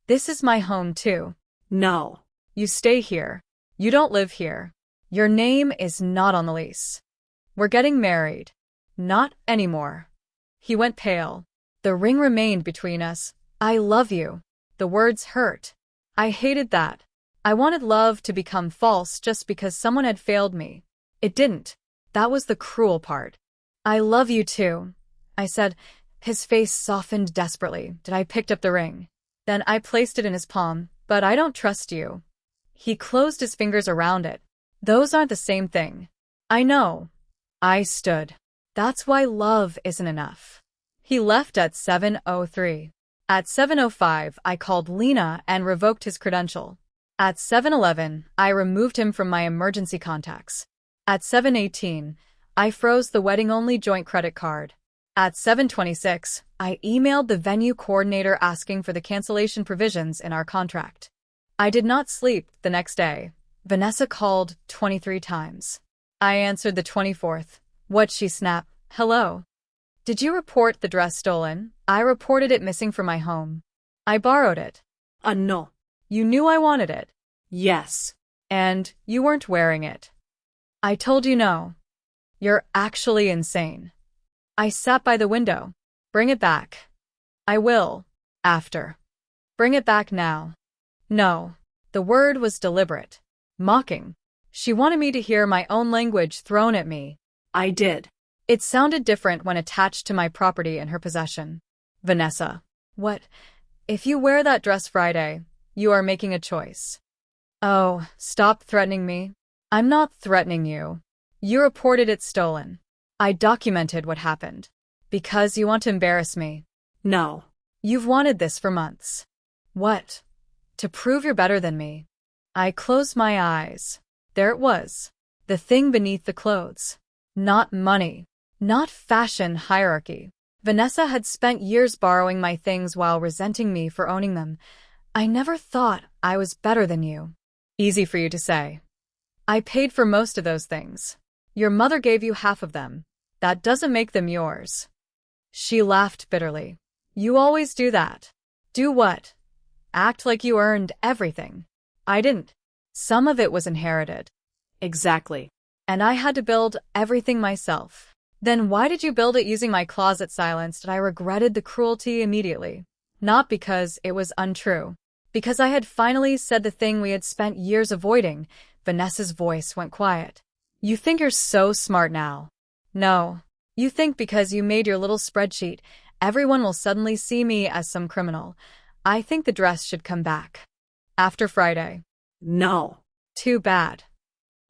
This is my home too.
No.
You stay here. You don't live here. Your name is not on the lease. We're getting married. Not anymore. He went pale. The ring remained between us. I love you. The words hurt. I hated that. I wanted love to become false just because someone had failed me. It didn't. That was the cruel part. I love you too, I said. His face softened desperately. I picked up the ring. Then I placed it in his palm. But I don't trust you. He closed his fingers around it. Those aren't the same thing. I know. I stood. That's why love isn't enough. He left at 7:03. At 7:05, I called Lena and revoked his credential. At 7:11, I removed him from my emergency contacts. At 7:18, I froze the wedding-only joint credit card. At 7:26, I emailed the venue coordinator asking for the cancellation provisions in our contract. I did not sleep the next day. Vanessa called 23 times. I answered the 24th. What? She snapped. Hello. Did you report the dress stolen? I reported it missing from my home. I borrowed it.
No.
You knew I wanted it.
Yes.
And you weren't wearing it. I told you no. You're actually insane. I sat by the window. Bring it back. I will. After. Bring it back now. No. The word was deliberate. Mocking. She wanted me to hear my own language thrown at me.
I did.
It sounded different when attached to my property in her possession. Vanessa. What? If you wear that dress Friday, you are making a choice. Oh, stop threatening me. I'm not threatening you. You reported it stolen. I documented what happened. Because you want to embarrass me.
No.
You've wanted this for months. What? To prove you're better than me. I closed my eyes. There it was. The thing beneath the clothes. Not money. Not fashion hierarchy. Vanessa had spent years borrowing my things while resenting me for owning them. I never thought I was better than you. Easy for you to say. I paid for most of those things. Your mother gave you half of them. That doesn't make them yours. She laughed bitterly. You always do that. Do what? Act like you earned everything. I didn't. Some of it was inherited.
Exactly.
And I had to build everything myself. Then why did you build it using my closet silenced? I regretted the cruelty immediately. Not because it was untrue. Because I had finally said the thing we had spent years avoiding. Vanessa's voice went quiet. You think you're so smart now. No. You think because you made your little spreadsheet, everyone will suddenly see me as some criminal. I think the dress should come back. After Friday.
No.
Too bad.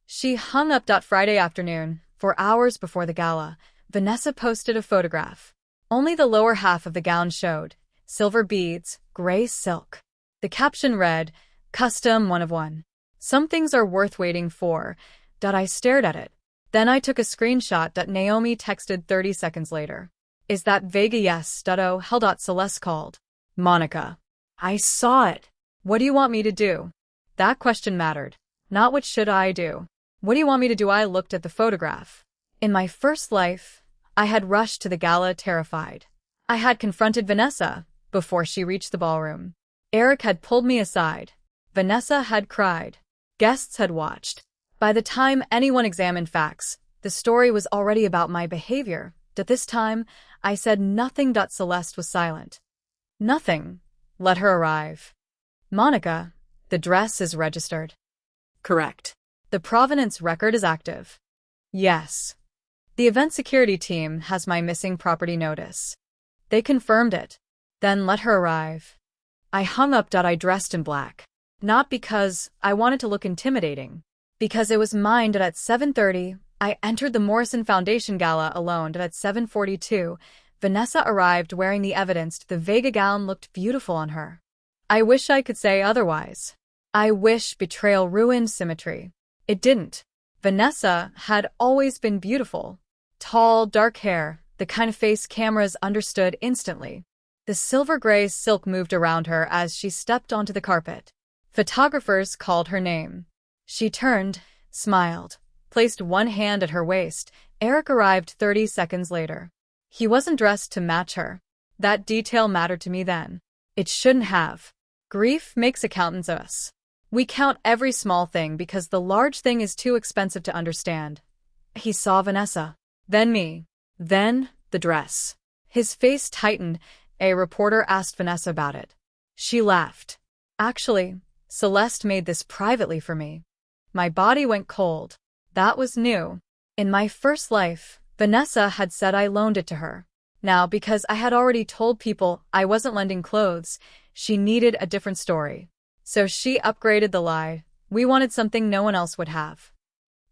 She hung up. Friday afternoon, 4 hours before the gala, Vanessa posted a photograph. Only the lower half of the gown showed. Silver beads, gray silk. The caption read, Custom 1 of 1. Some things are worth waiting for. I stared at it. Then I took a screenshot. Naomi texted 30 seconds later. Is that Vega? Yes. Oh, hell. Celeste called. Monica. I saw it. What do you want me to do? That question mattered. Not what should I do. What do you want me to do? I looked at the photograph. In my first life, I had rushed to the gala terrified. I had confronted Vanessa before she reached the ballroom. Eric had pulled me aside. Vanessa had cried. Guests had watched. By the time anyone examined facts, the story was already about my behavior. At this time, I said nothing. Celeste was silent. Nothing. Let her arrive. Monica, the dress is registered.
Correct.
The provenance record is active. Yes. The event security team has my missing property notice. They confirmed it. Then let her arrive. I hung up. I dressed in black. Not because I wanted to look intimidating. Because it was mine. At 7:30, I entered the Morrison Foundation Gala alone. At 7:42, Vanessa arrived wearing the evidence. The Vega gown looked beautiful on her. I wish I could say otherwise. I wish betrayal ruined symmetry. It didn't. Vanessa had always been beautiful. Tall, dark hair, the kind of face cameras understood instantly. The silver-gray silk moved around her as she stepped onto the carpet. Photographers called her name. She turned, smiled, placed one hand at her waist. Eric arrived 30 seconds later. He wasn't dressed to match her. That detail mattered to me then. It shouldn't have. Grief makes accountants of us. We count every small thing because the large thing is too expensive to understand. He saw Vanessa. Then me. Then the dress. His face tightened. A reporter asked Vanessa about it. She laughed. Actually, Celeste made this privately for me. My body went cold. That was new. In my first life, Vanessa had said I loaned it to her. Now, because I had already told people I wasn't lending clothes, she needed a different story. So she upgraded the lie. We wanted something no one else would have.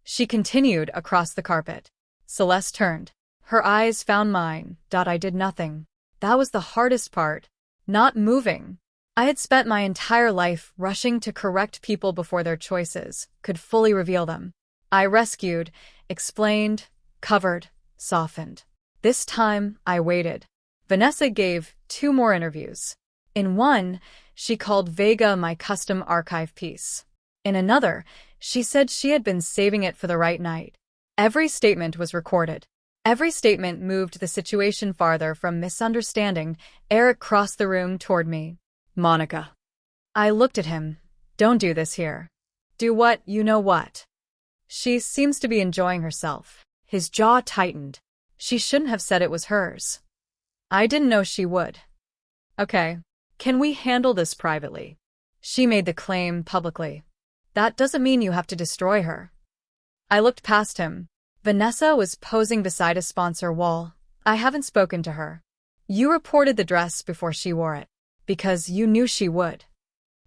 She continued across the carpet. Celeste turned. Her eyes found mine. I did nothing. That was the hardest part. Not moving. I had spent my entire life rushing to correct people before their choices could fully reveal them. I rescued, explained, covered, softened. This time, I waited. Vanessa gave 2 more interviews. In one, she called Vega my custom archive piece. In another, she said she had been saving it for the right night. Every statement was recorded. Every statement moved the situation farther from misunderstanding. Eric crossed the room toward me. Monica. I looked at him. Don't do this here. Do what, you know what? She seems to be enjoying herself. His jaw tightened. She shouldn't have said it was hers. I didn't know she would. Okay. Can we handle this privately? She made the claim publicly. That doesn't mean you have to destroy her. I looked past him. Vanessa was posing beside a sponsor wall. I haven't spoken to her. You reported the dress before she wore it. Because you knew she would.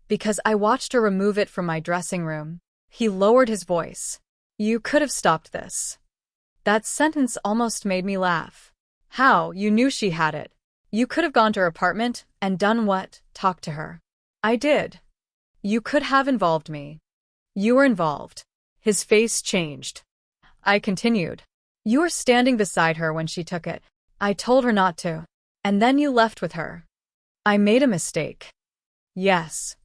Because I watched her remove it from my dressing room. He lowered his voice. You could have stopped this. That sentence almost made me laugh. How? You knew she had it. You could have gone to her apartment and done what? Talked to her. I did. You could have involved me. You were involved. His face changed. I continued. You were standing beside her when she took it. I told her not to. And then you left with her. I made a mistake. Yes.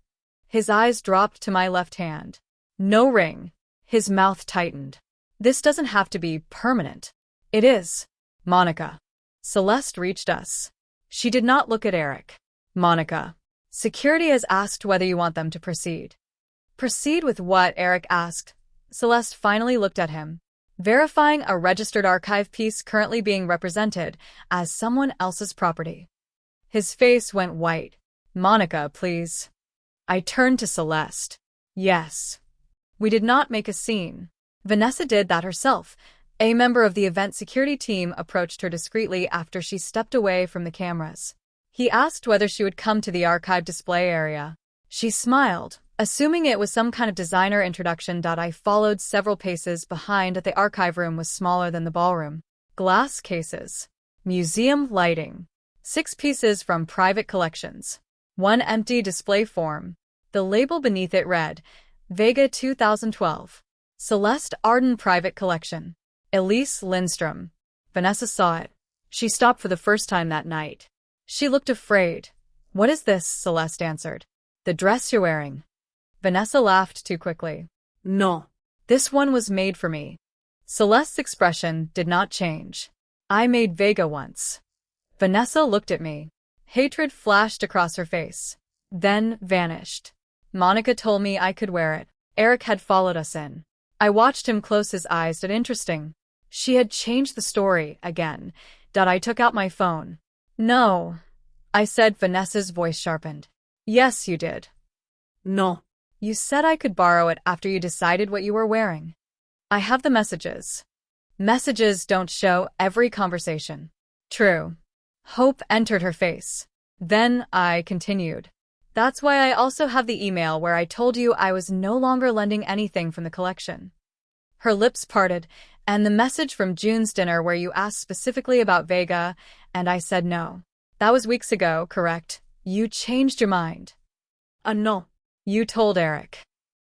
His eyes dropped to my left hand. No ring. His mouth tightened. This doesn't have to be permanent. It is. Monica. Celeste reached us. She did not look at Eric. Monica. Security has asked whether you want them to proceed. Proceed with what? Eric asked. Celeste finally looked at him. Verifying a registered archive piece currently being represented as someone else's property. His face went white. Monica, please. I turned to Celeste. Yes. We did not make a scene. Vanessa did that herself. A member of the event security team approached her discreetly after she stepped away from the cameras. He asked whether she would come to the archive display area. She smiled, assuming it was some kind of designer introduction. I followed several paces behind. The archive room was smaller than the ballroom. Glass cases. Museum lighting. 6 pieces from private collections. 1 empty display form. The label beneath it read, Vega 2012. Celeste Arden Private Collection. Elise Lindstrom. Vanessa saw it. She stopped for the first time that night. She looked afraid. What is this? Celeste answered. The dress you're wearing. Vanessa laughed too quickly.
No.
This one was made for me. Celeste's expression did not change. I made Vega once. Vanessa looked at me. Hatred flashed across her face. Then vanished. Monica told me I could wear it. Eric had followed us in. I watched him close his eyes at interesting. She had changed the story again. I took out my phone. No, I said. Vanessa's voice sharpened. Yes, you did.
No.
You said I could borrow it after you decided what you were wearing. I have the messages. Messages don't show every conversation. True. Hope entered her face. Then I continued. That's why I also have the email where I told you I was no longer lending anything from the collection. Her lips parted, and the message from June's dinner where you asked specifically about Vega, and I said no. That was weeks ago, correct? You changed your mind.
No.
You told Eric.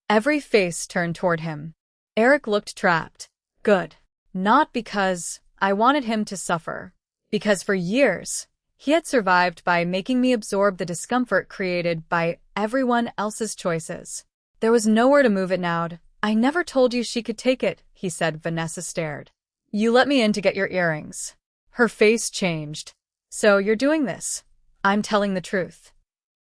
Every face turned toward him. Eric looked trapped. Good. Not because I wanted him to suffer. Because for years, he had survived by making me absorb the discomfort created by everyone else's choices. There was nowhere to move it now. I never told you she could take it, he said. Vanessa stared. You let me in to get your earrings. Her face changed. So you're doing this. I'm telling the truth.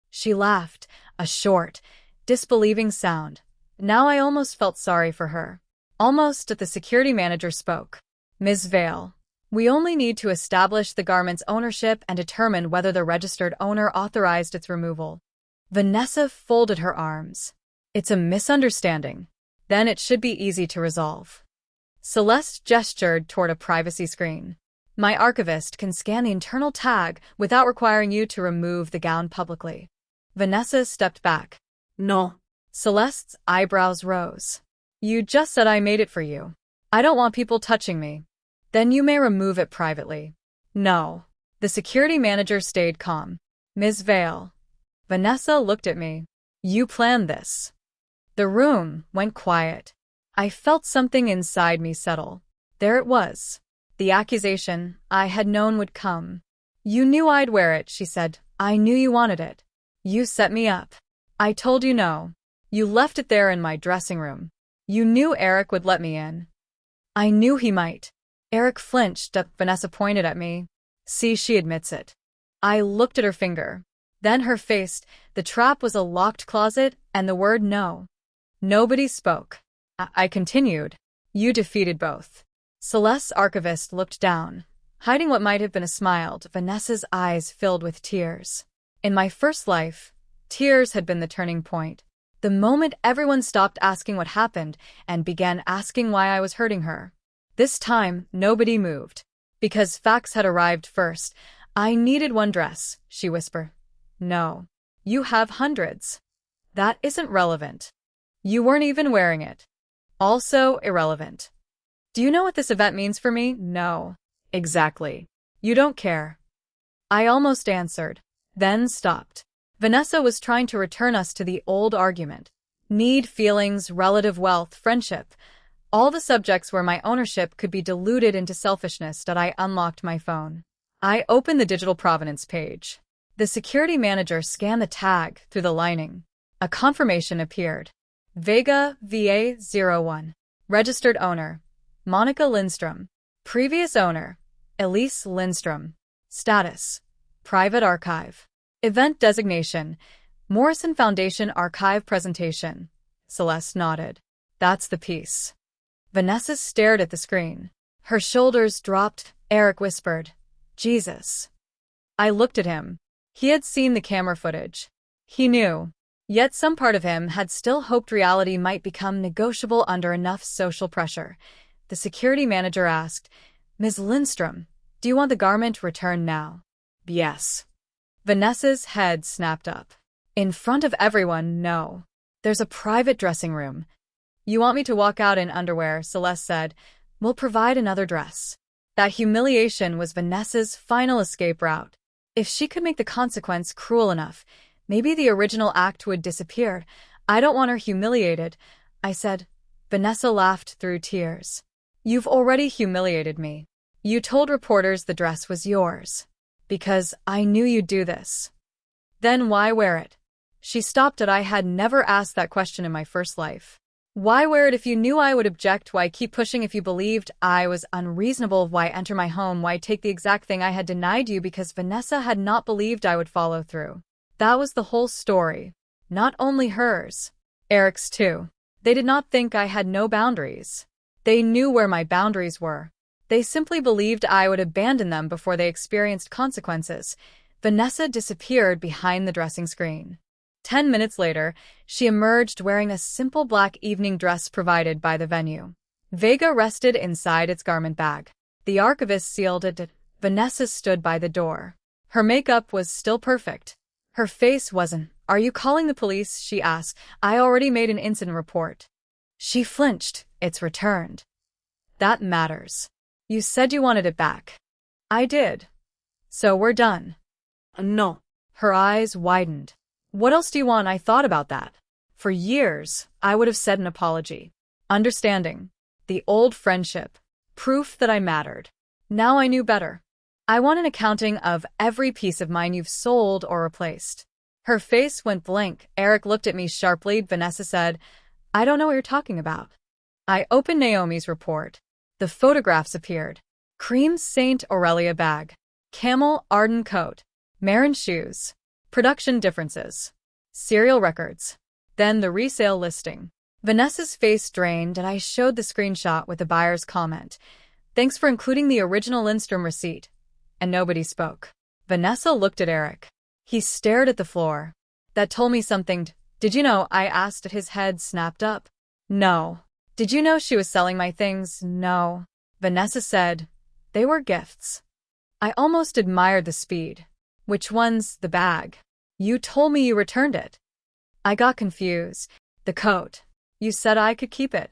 She laughed, a short, disbelieving sound. Now I almost felt sorry for her. Almost. The security manager spoke. Ms. Vale, we only need to establish the garment's ownership and determine whether the registered owner authorized its removal. Vanessa folded her arms. It's a misunderstanding. Then it should be easy to resolve. Celeste gestured toward a privacy screen. My archivist can scan the internal tag without requiring you to remove the gown publicly. Vanessa stepped back.
No.
Celeste's eyebrows rose. You just said I made it for you. I don't want people touching me. Then you may remove it privately. No. The security manager stayed calm. Ms. Vale. Vanessa looked at me. You planned this. The room went quiet. I felt something inside me settle. There it was. The accusation I had known would come. You knew I'd wear it, she said. I knew you wanted it. You set me up. I told you no. You left it there in my dressing room. You knew Eric would let me in. I knew he might. Eric flinched. Vanessa pointed at me. See, she admits it. I looked at her finger. Then her face. The trap was a locked closet, and the word no. Nobody spoke. I continued. You defeated both. Celeste's archivist looked down, hiding what might have been a smile. Vanessa's eyes filled with tears. In my first life, tears had been the turning point. The moment everyone stopped asking what happened and began asking why I was hurting her. This time, nobody moved. Because facts had arrived first. I needed one dress, she whispered. No. You have hundreds. That isn't relevant. You weren't even wearing it. Also irrelevant. Do you know what this event means for me? No. Exactly. You don't care. I almost answered, then stopped. Vanessa was trying to return us to the old argument. Need, feelings, relative wealth, friendship. All the subjects where my ownership could be diluted into selfishness. I unlocked my phone. I opened the digital provenance page. The security manager scanned the tag through the lining. A confirmation appeared. Vega VA01. Registered owner, Monica Lindstrom. Previous owner, Elise Lindstrom. Status, private archive. Event designation, Morrison Foundation Archive Presentation. Celeste nodded. That's the piece. Vanessa stared at the screen. Her shoulders dropped. Eric whispered, Jesus. I looked at him. He had seen the camera footage. He knew. Yet some part of him had still hoped reality might become negotiable under enough social pressure. The security manager asked, Ms. Lindstrom, do you want the garment returned now? Yes. Vanessa's head snapped up. In front of everyone, no. There's a private dressing room. You want me to walk out in underwear, Celeste said. We'll provide another dress. That humiliation was Vanessa's final escape route. If she could make the consequence cruel enough, maybe the original act would disappear. I don't want her humiliated, I said. Vanessa laughed through tears. You've already humiliated me. You told reporters the dress was yours. Because I knew you'd do this. Then why wear it? She stopped. I had never asked that question in my first life. Why wear it if you knew I would object? Why keep pushing if you believed I was unreasonable? Why enter my home? Why take the exact thing I had denied you? Because Vanessa had not believed I would follow through. That was the whole story. Not only hers. Eric's too. They did not think I had no boundaries. They knew where my boundaries were. They simply believed I would abandon them before they experienced consequences. Vanessa disappeared behind the dressing screen. 10 minutes later, she emerged wearing a simple black evening dress provided by the venue. Vega rested inside its garment bag. The archivist sealed it. Vanessa stood by the door. Her makeup was still perfect. Her face wasn't. "Are you calling the police?" she asked. "I already made an incident report." She flinched. "It's returned." "That matters. You said you wanted it back." "I did. So we're done."
No.
Her eyes widened. "What else do you want?" I thought about that. For years, I would have said an apology. Understanding. The old friendship. Proof that I mattered. Now I knew better. "I want an accounting of every piece of mine you've sold or replaced." Her face went blank. Eric looked at me sharply. Vanessa said, "I don't know what you're talking about." I opened Naomi's report. The photographs appeared. Cream Saint Aurelia bag. Camel Arden coat. Marin shoes. Production differences. Serial records. Then the resale listing. Vanessa's face drained, and I showed the screenshot with the buyer's comment. "Thanks for including the original Lindstrom receipt." And nobody spoke. Vanessa looked at Eric. He stared at the floor. "That told me something. Did you know?" I asked. His head snapped up. "No." "Did you know she was selling my things?" "No." Vanessa said, "They were gifts." I almost admired the speed. "Which one's the bag?" "You told me you returned it." I got confused. "The coat. You said I could keep it."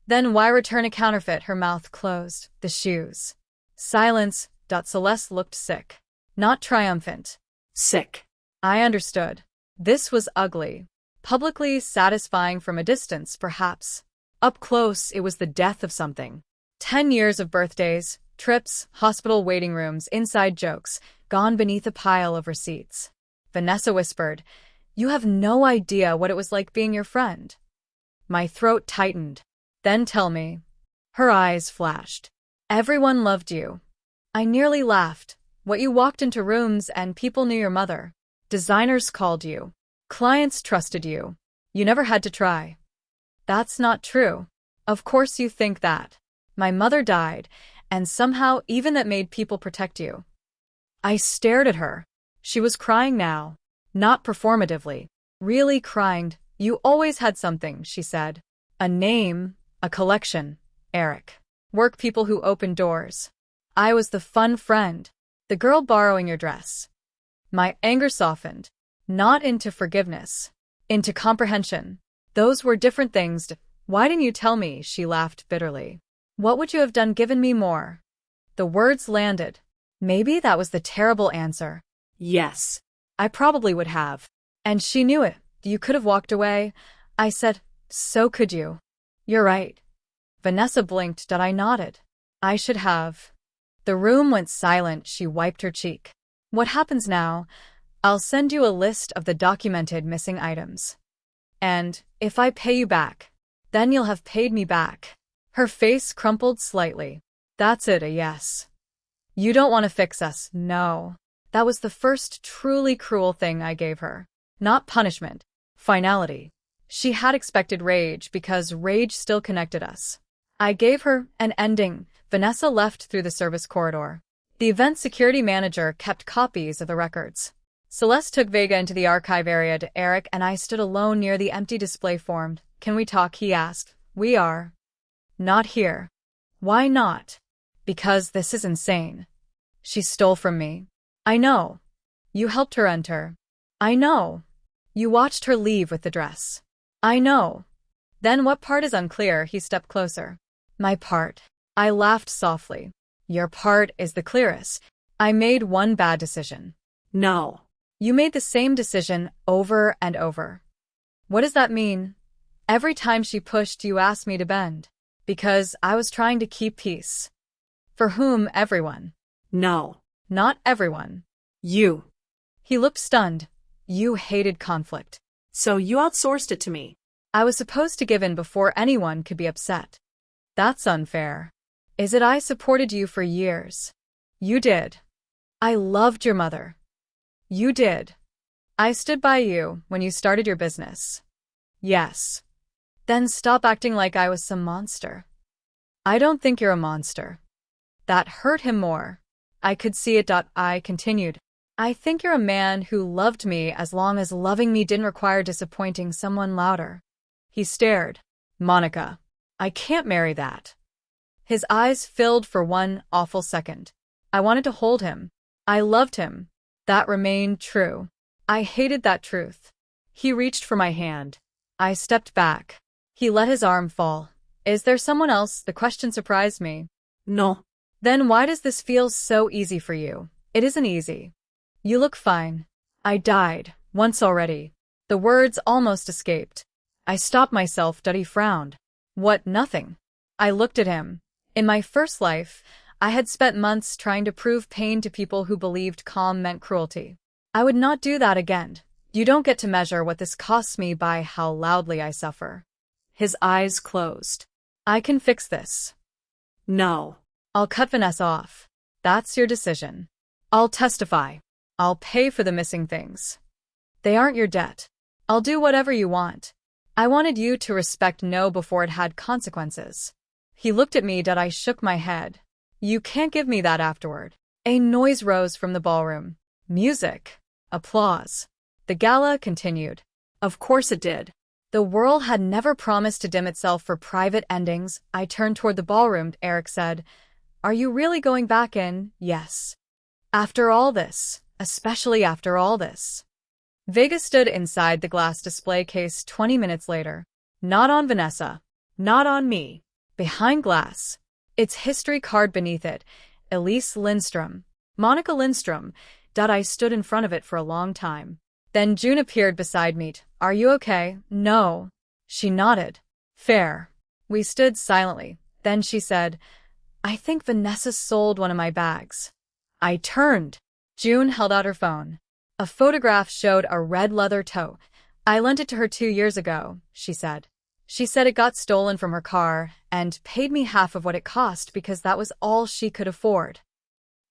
"Then why return a counterfeit?" Her mouth closed. "The shoes." Silence. Celeste looked sick. Not triumphant.
Sick.
I understood. This was ugly. Publicly satisfying from a distance, perhaps. Up close, it was the death of something. 10 years of birthdays, trips, hospital waiting rooms, inside jokes, gone beneath a pile of receipts. Vanessa whispered, "You have no idea what it was like being your friend." My throat tightened. "Then tell me." Her eyes flashed. "Everyone loved you." I nearly laughed. "What, you walked into rooms and people knew your mother? Designers called you. Clients trusted you. You never had to try." "That's not true." "Of course you think that. My mother died, and somehow even that made people protect you." I stared at her. She was crying now. Not performatively. Really crying. "You always had something," she said. "A name, a collection, Eric. Work people who opened doors. I was the fun friend. The girl borrowing your dress." My anger softened. Not into forgiveness. Into comprehension. "Those were different things. Why didn't you tell me?" She laughed bitterly. "What would you have done? Given me more?" The words landed. Maybe that was the terrible answer.
Yes.
I probably would have. And she knew it. "You could have walked away." I said, "So could you." "You're right." Vanessa blinked. I nodded. "I should have." The room went silent. She wiped her cheek. "What happens now?" "I'll send you a list of the documented missing items. And, if I pay you back, then you'll have paid me back." Her face crumpled slightly. "That's it, a yes." "You don't want to fix us." "No." That was the first truly cruel thing I gave her. Not punishment. Finality. She had expected rage because rage still connected us. I gave her an ending. Vanessa left through the service corridor. The event security manager kept copies of the records. Celeste took Vega into the archive area. Eric and I stood alone near the empty display form. "Can we talk?" he asked. "We are." "Not here." "Why not?" "Because this is insane." "She stole from me." "I know." "You helped her enter." "I know." "You watched her leave with the dress." "I know." "Then what part is unclear?" He stepped closer. "My part." I laughed softly. "Your part is the clearest. I made one bad decision."
No.
"You made the same decision over and over." "What does that mean?" "Every time she pushed, you asked me to bend." "Because I was trying to keep peace." "For whom? Everyone."
No.
"Not everyone."
You.
He looked stunned. "You hated conflict."
So you outsourced it to me.
"I was supposed to give in before anyone could be upset." "That's unfair." "Is it? I supported you for years." "You did." "I loved your mother." "You did." I stood by you when you started your business. Yes. Then stop acting like I was some monster. I don't think you're a monster. That hurt him more. I could see it. I continued. I think you're a man who loved me as long as loving me didn't require disappointing someone louder. He stared. Monica, I can't marry that. His eyes filled for one awful second. I wanted to hold him. I loved him. That remained true. I hated that truth. He reached for my hand. I stepped back. He let his arm fall. Is there someone else? The question surprised me.
No.
Then why does this feel so easy for you? It isn't easy. You look fine. I died, once already. The words almost escaped. I stopped myself. He frowned. What? Nothing. I looked at him. In my first life, I had spent months trying to prove pain to people who believed calm meant cruelty. I would not do that again. You don't get to measure what this costs me by how loudly I suffer. His eyes closed. I can fix this.
No.
I'll cut Vanessa off. That's your decision. I'll testify. I'll pay for the missing things. They aren't your debt. I'll do whatever you want. I wanted you to respect no before it had consequences. He looked at me. I shook my head. You can't give me that afterward. A noise rose from the ballroom. Music. Applause. The gala continued. Of course it did. The world had never promised to dim itself for private endings. I turned toward the ballroom. Eric said, Are you really going back in? Yes. After all this. Especially after all this. Vega stood inside the glass display case 20 minutes later. Not on Vanessa. Not on me. Behind glass. Its history card beneath it. Elise Lindstrom. Monica Lindstrom. I stood in front of it for a long time. Then June appeared beside me. Are you okay? No. She nodded. Fair. We stood silently. Then she said, I think Vanessa sold one of my bags. I turned. June held out her phone. A photograph showed a red leather tote. I lent it to her 2 years ago, she said. She said it got stolen from her car and paid me half of what it cost because that was all she could afford.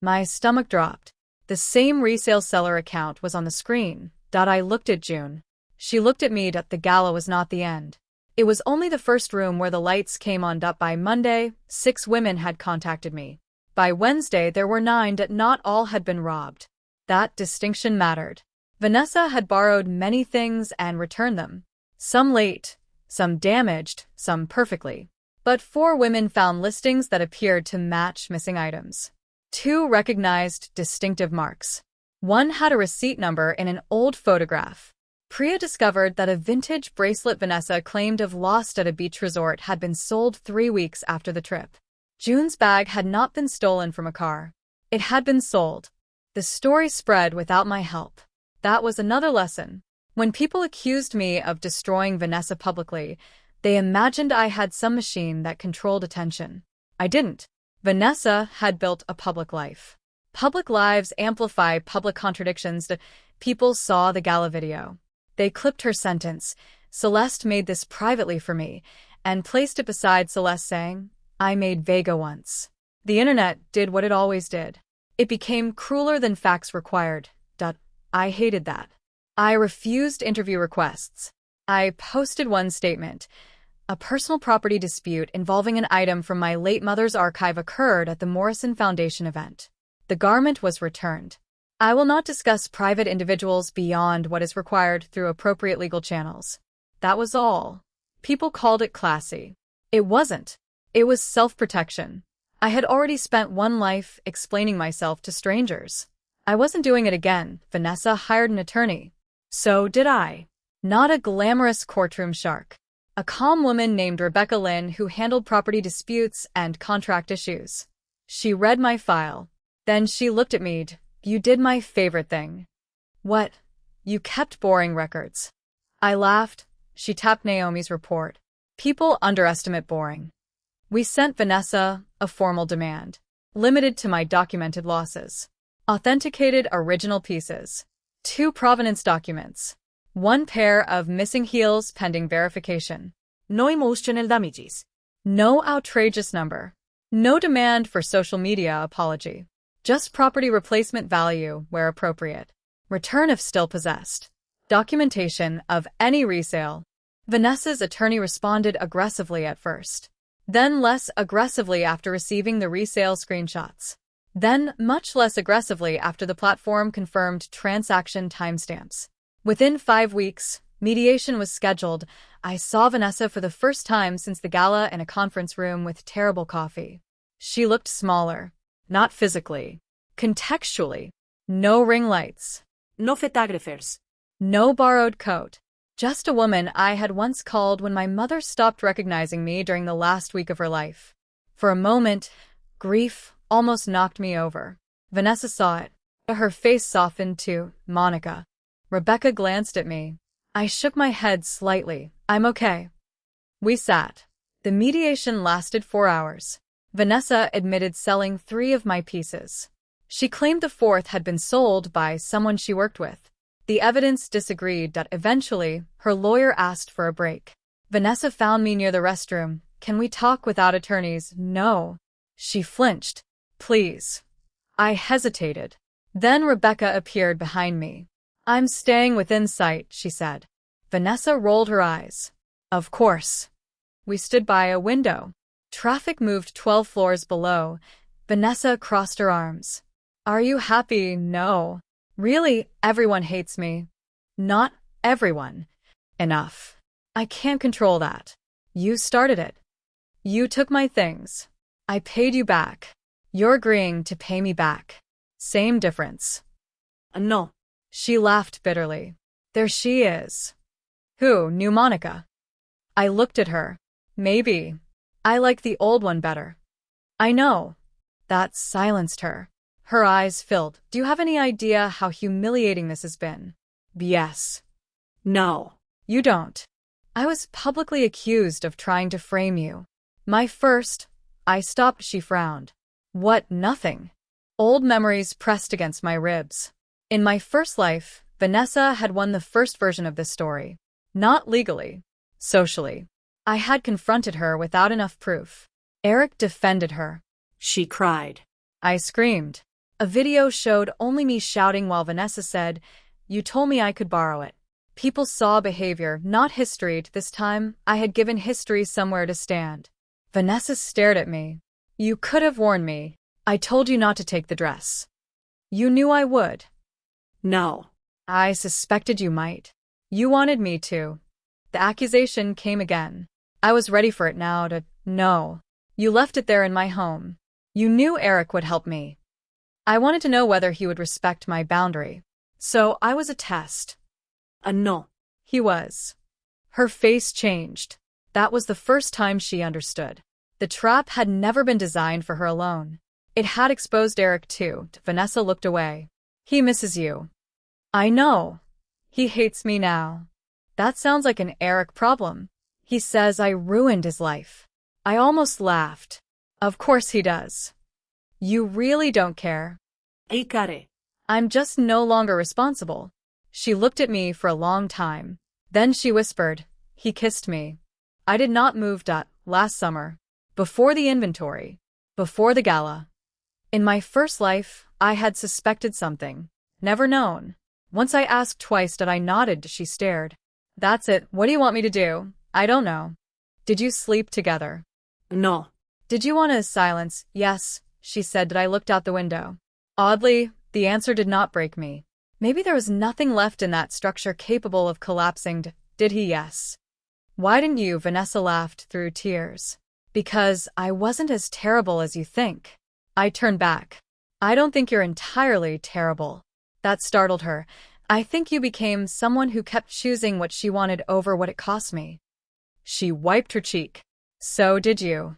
My stomach dropped. The same resale seller account was on the screen. I looked at June. She looked at me. The gala was not the end. It was only the first room where the lights came on. By Monday, 6 women had contacted me. By Wednesday, there were 9. Not all had been robbed. That distinction mattered. Vanessa had borrowed many things and returned them. Some late, some damaged, some perfectly. But 4 women found listings that appeared to match missing items. 2 recognized distinctive marks. 1 had a receipt number in an old photograph. Priya discovered that a vintage bracelet Vanessa claimed to have lost at a beach resort had been sold 3 weeks after the trip. June's bag had not been stolen from a car. It had been sold. The story spread without my help. That was another lesson. When people accused me of destroying Vanessa publicly, they imagined I had some machine that controlled attention. I didn't. Vanessa had built a public life. Public lives amplify public contradictions. People saw the gala video. They clipped her sentence. Celeste made this privately for me, and placed it beside Celeste saying, I made Vega once. The internet did what it always did. It became crueler than facts required. I hated that. I refused interview requests. I posted one statement. A personal property dispute involving an item from my late mother's archive occurred at the Morrison Foundation event. The garment was returned. I will not discuss private individuals beyond what is required through appropriate legal channels. That was all. People called it classy. It wasn't. It was self-protection. I had already spent one life explaining myself to strangers. I wasn't doing it again. Vanessa hired an attorney. So did I. Not a glamorous courtroom shark. A calm woman named Rebecca Lynn who handled property disputes and contract issues. She read my file. Then she looked at me. You did my favorite thing. What? You kept boring records. I laughed. She tapped Naomi's report. People underestimate boring. We sent Vanessa a formal demand, limited to my documented losses. Authenticated original pieces. 2 provenance documents. 1 pair of missing heels pending verification.
No emotional damages.
No outrageous number. No demand for social media apology. Just property replacement value where appropriate. Return if still possessed. documentation of any resale. Vanessa's attorney responded aggressively at first, then less aggressively after receiving the resale screenshots, then much less aggressively after the platform confirmed transaction timestamps. Within 5 weeks, mediation was scheduled. I saw Vanessa for the first time since the gala in a conference room with terrible coffee. She looked smaller, not physically, contextually. No ring lights,
No photographers.
no borrowed coat. Just a woman I had once called when my mother stopped recognizing me during the last week of her life. For a moment, grief almost knocked me over. Vanessa saw it. Her face softened to Monica. Rebecca glanced at me. I shook my head slightly. I'm okay. We sat. The mediation lasted 4 hours. Vanessa admitted selling 3 of my pieces. She claimed the 4th had been sold by someone she worked with. The evidence disagreed that eventually, her lawyer asked for a break. Vanessa found me near the restroom. Can we talk without attorneys? No. She flinched. Please. I hesitated. Then Rebecca appeared behind me. I'm staying within sight, she said. Vanessa rolled her eyes. Of course. We stood by a window. Traffic moved 12 floors below. Vanessa crossed her arms. Are you happy? No. Really, everyone hates me. Not everyone. Enough. I can't control that. You started it. You took my things. I paid you back. You're agreeing to pay me back. Same difference.
No.
She laughed bitterly. There she is. Who knew Monica? I looked at her. Maybe. I like the old one better. I know. That silenced her. Her eyes filled. Do you have any idea how humiliating this has been? Yes.
No.
You don't. I was publicly accused of trying to frame you. I stopped, she frowned. What, nothing? Old memories pressed against my ribs. In my first life, Vanessa had won the first version of this story. Not legally. Socially. I had confronted her without enough proof. Eric defended her.
She cried.
I screamed. A video showed only me shouting while Vanessa said, You told me I could borrow it. People saw behavior, not history. This time, I had given history somewhere to stand. Vanessa stared at me. You could have warned me. I told you not to take the dress. You knew I would.
No.
I suspected you might. You wanted me to. The accusation came again. I was ready for it now to know. You left it there in my home. You knew Eric would help me. I wanted to know whether he would respect my boundary. So I was a test.
No.
He was. Her face changed. That was the first time she understood. The trap had never been designed for her alone. It had exposed Eric too. Vanessa looked away. He misses you. I know. He hates me now. That sounds like an Eric problem. He says I ruined his life. I almost laughed. Of course he does. You really don't care.
Care.
I'm just no longer responsible. She looked at me for a long time. Then she whispered, He kissed me. I did not move. Last summer. Before the inventory. Before the gala. In my first life, I had suspected something. Never known. Once I asked twice. I nodded. She stared. That's it. What do you want me to do? I don't know. Did you sleep together?
No.
Did you want a silence? Yes, she said. I looked out the window. Oddly, the answer did not break me. Maybe there was nothing left in that structure capable of collapsing. Did he? Yes. Why didn't you? Vanessa laughed through tears. Because I wasn't as terrible as you think. I turned back. I don't think you're entirely terrible. That startled her. I think you became someone who kept choosing what she wanted over what it cost me. She wiped her cheek. So did you.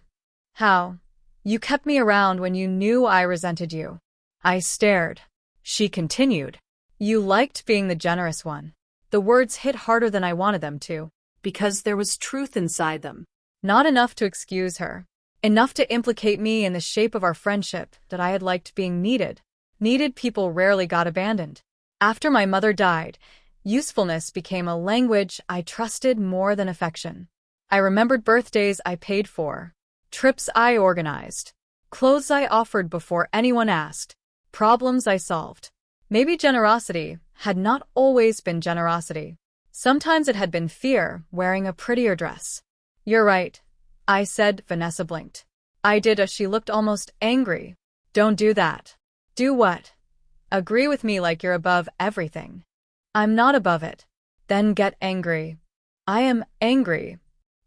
How? You kept me around when you knew I resented you. I stared. She continued. You liked being the generous one. The words hit harder than I wanted them to.
Because there was truth inside them.
Not enough to excuse her. Enough to implicate me in the shape of our friendship that I had liked being needed. Needed people rarely got abandoned. After my mother died, usefulness became a language I trusted more than affection. I remembered birthdays I paid for. Trips I organized. Clothes I offered before anyone asked. Problems I solved. Maybe generosity had not always been generosity. Sometimes it had been fear, wearing a prettier dress. You're right, I said. Vanessa blinked. I did as she looked almost angry. Don't do that. Do what? Agree with me like you're above everything. I'm not above it. Then get angry. I am angry.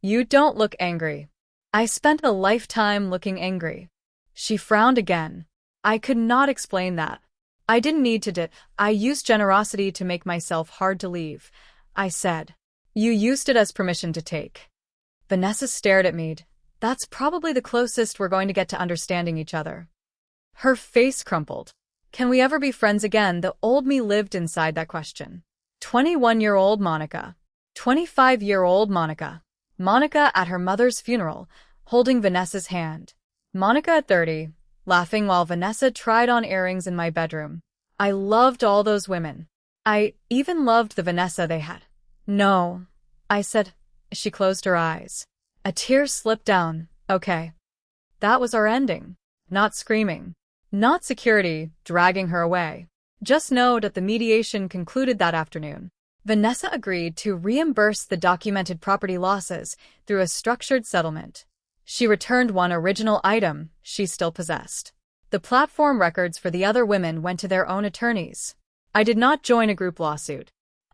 You don't look angry. I spent a lifetime looking angry. She frowned again. I could not explain that. I didn't need to I used generosity to make myself hard to leave, I said. You used it as permission to take. Vanessa stared at me. That's probably the closest we're going to get to understanding each other. Her face crumpled. Can we ever be friends again? The old me lived inside that question. 21-year-old Monica. 25-year-old Monica. Monica at her mother's funeral, holding Vanessa's hand. Monica at 30, laughing while Vanessa tried on earrings in my bedroom. I loved all those women. I even loved the Vanessa they had. No, I said. She closed her eyes. A tear slipped down. Okay. That was our ending. Not screaming. Not security dragging her away. Just know that the mediation concluded that afternoon. Vanessa agreed to reimburse the documented property losses through a structured settlement. She returned one original item she still possessed. The platform records for the other women went to their own attorneys. I did not join a group lawsuit.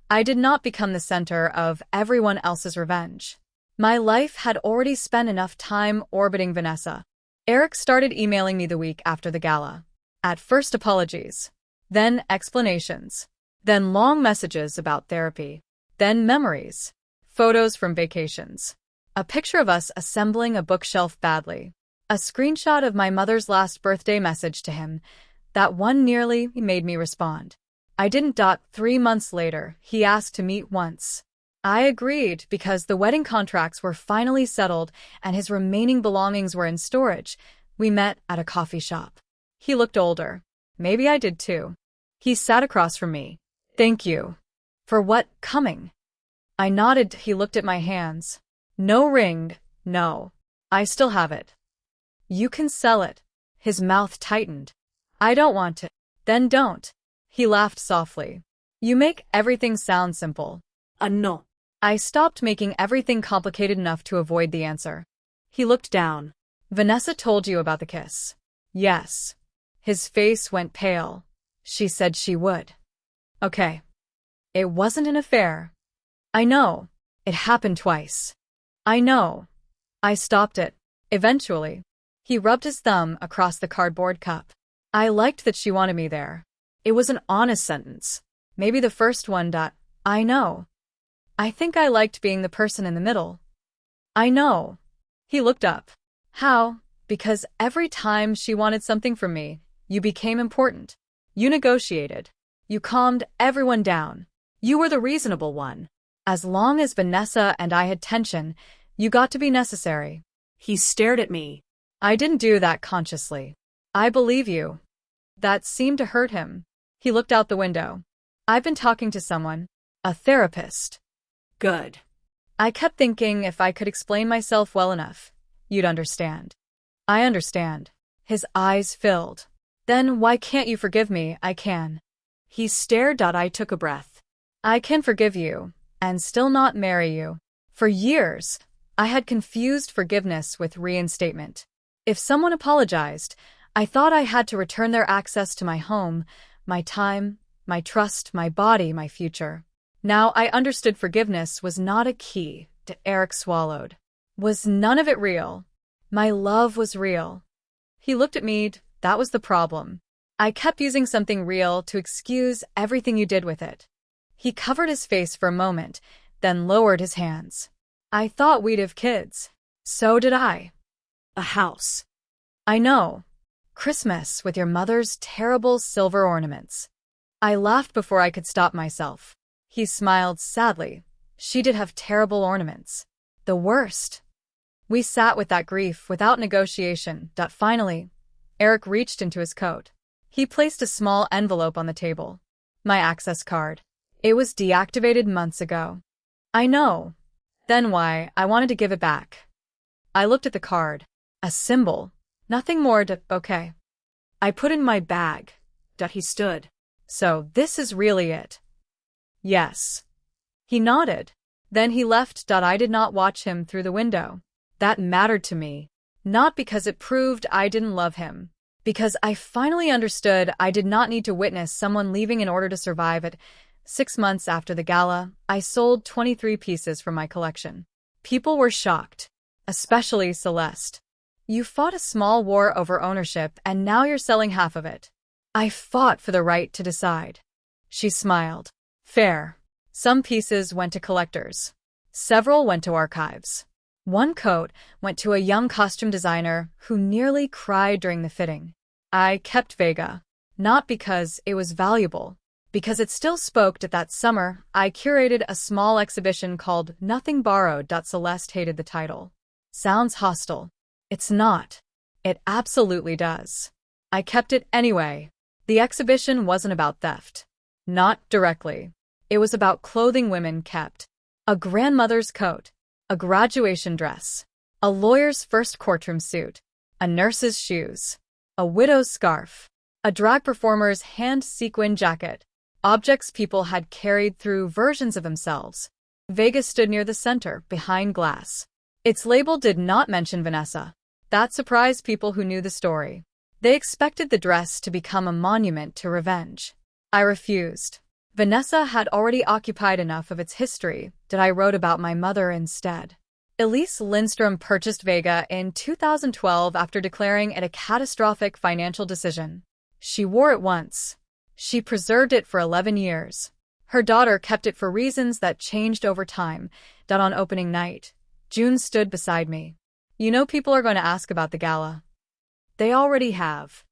I did not become the center of everyone else's revenge. My life had already spent enough time orbiting Vanessa. Eric started emailing me the week after the gala. At first apologies, then explanations, then long messages about therapy, then memories, photos from vacations, a picture of us assembling a bookshelf badly, a screenshot of my mother's last birthday message to him. That one nearly made me respond. I didn't. 3 months later, he asked to meet once. I agreed because the wedding contracts were finally settled and his remaining belongings were in storage. We met at a coffee shop. He looked older. Maybe I did too. He sat across from me. Thank you. For what? Coming. I nodded. He looked at my hands. No ring. No. I still have it. You can sell it. His mouth tightened. I don't want to. Then don't. He laughed softly. You make everything sound simple.
No.
I stopped making everything complicated enough to avoid the answer.
He looked down.
Vanessa told you about the kiss. Yes. His face went pale. She said she would. Okay. It wasn't an affair. I know. It happened twice. I know. I stopped it. Eventually. He rubbed his thumb across the cardboard cup. I liked that she wanted me there. It was an honest sentence. Maybe the first one. I know. I think I liked being the person in the middle. I know. He looked up. How? Because every time she wanted something from me, you became important. You negotiated. You calmed everyone down. You were the reasonable one. As long as Vanessa and I had tension, you got to be necessary.
He stared at me.
I didn't do that consciously. I believe you. That seemed to hurt him. He looked out the window. I've been talking to someone. A therapist.
Good.
I kept thinking if I could explain myself well enough, you'd understand. I understand. His eyes filled. Then why can't you forgive me? I can. He stared. I took a breath. I can forgive you, and still not marry you. For years, I had confused forgiveness with reinstatement. If someone apologized, I thought I had to return their access to my home, my time, my trust, my body, my future. Now I understood forgiveness was not a key. Eric swallowed. Was none of it real? My love was real. He looked at me. That was the problem. I kept using something real to excuse everything you did with it. He covered his face for a moment, then lowered his hands. I thought we'd have kids. So did I.
A house.
I know. Christmas with your mother's terrible silver ornaments. I laughed before I could stop myself. He smiled sadly. She did have terrible ornaments. The worst. We sat with that grief without negotiation. Finally, Eric reached into his coat. He placed a small envelope on the table. My access card. It was deactivated months ago. I know. Then why? I wanted to give it back. I looked at the card. A symbol. Nothing more. Okay. I put it in my bag.
He stood.
So this is really it? Yes. He nodded. Then he left. I did not watch him through the window. That mattered to me. Not because it proved I didn't love him. Because I finally understood I did not need to witness someone leaving in order to survive it. 6 months after the gala, I sold 23 pieces from my collection. People were shocked. Especially Celeste. You fought a small war over ownership and now you're selling half of it. I fought for the right to decide. She smiled. Fair. Some pieces went to collectors. Several went to archives. One coat went to a young costume designer who nearly cried during the fitting. I kept Vega. Not because it was valuable. Because it still spoke to that summer, I curated a small exhibition called Nothing Borrowed. Celeste hated the title. Sounds hostile. It's not. It absolutely does. I kept it anyway. The exhibition wasn't about theft. Not directly. It was about clothing women kept. A grandmother's coat. A graduation dress. A lawyer's first courtroom suit. A nurse's shoes. A widow's scarf. A drag performer's hand sequin jacket. Objects people had carried through versions of themselves. Vega stood near the center, behind glass. Its label did not mention Vanessa. That surprised people who knew the story. They expected the dress to become a monument to revenge. I refused. Vanessa had already occupied enough of its history that I wrote about my mother instead. Elise Lindstrom purchased Vega in 2012 after declaring it a catastrophic financial decision. She wore it once. She preserved it for 11 years. Her daughter kept it for reasons that changed over time. On opening night, June stood beside me. You know people are going to ask about the gala. They already have.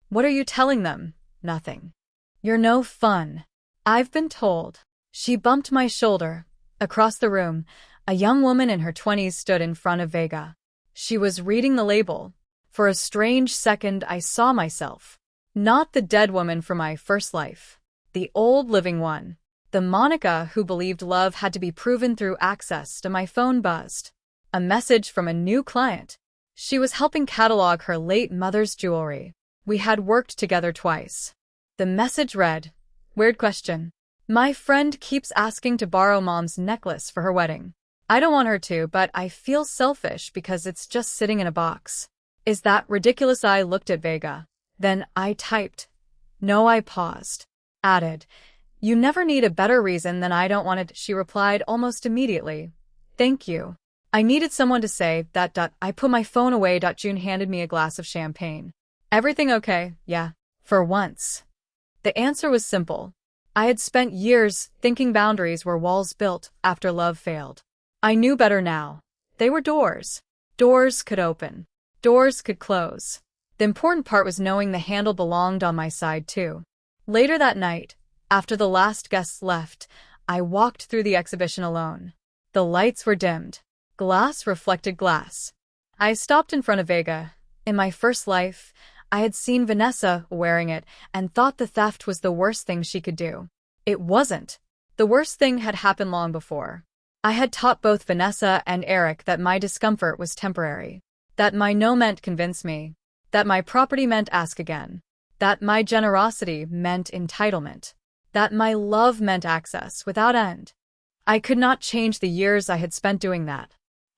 What are you telling them? Nothing. You're no fun. I've been told. She bumped my shoulder. Across the room, a young woman in her 20s stood in front of Vega. She was reading the label. For a strange second, I saw myself. Not the dead woman from my first life. The old living one. The Monica who believed love had to be proven through access to my phone buzzed. A message from a new client. She was helping catalog her late mother's jewelry. We had worked together twice. The message read, weird question. My friend keeps asking to borrow mom's necklace for her wedding. I don't want her to, but I feel selfish because it's just sitting in a box. Is that ridiculous? I looked at Vega. Then I typed. No, I paused. Added. You never need a better reason than I don't want it, she replied almost immediately. Thank you. I needed someone to say that. I put my phone away. June handed me a glass of champagne. Everything okay? Yeah. For once. The answer was simple. I had spent years thinking boundaries were walls built after love failed. I knew better now. They were doors. Doors could open. Doors could close. The important part was knowing the handle belonged on my side too. Later that night, after the last guests left, I walked through the exhibition alone. The lights were dimmed. Glass reflected glass. I stopped in front of Vega. In my first life, I had seen Vanessa wearing it and thought the theft was the worst thing she could do. It wasn't. The worst thing had happened long before. I had taught both Vanessa and Eric that my discomfort was temporary. That my no meant convince me. That my property meant ask again. That my generosity meant entitlement. That my love meant access without end. I could not change the years I had spent doing that.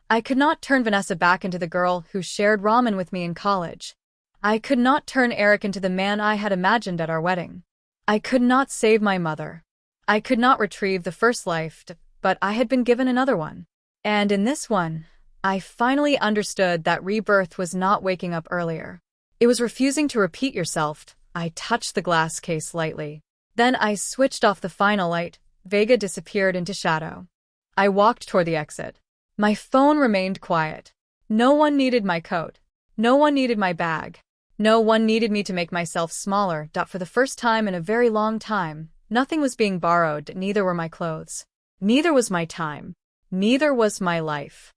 I could not turn Vanessa back into the girl who shared ramen with me in college. I could not turn Eric into the man I had imagined at our wedding. I could not save my mother. I could not retrieve the first life, but I had been given another one. And in this one, I finally understood that rebirth was not waking up earlier. It was refusing to repeat yourself. I touched the glass case lightly. Then I switched off the final light. Vega disappeared into shadow. I walked toward the exit. My phone remained quiet. No one needed my coat. No one needed my bag. No one needed me to make myself smaller. For the first time in a very long time, nothing was being borrowed, neither were my clothes. Neither was my time. Neither was my life.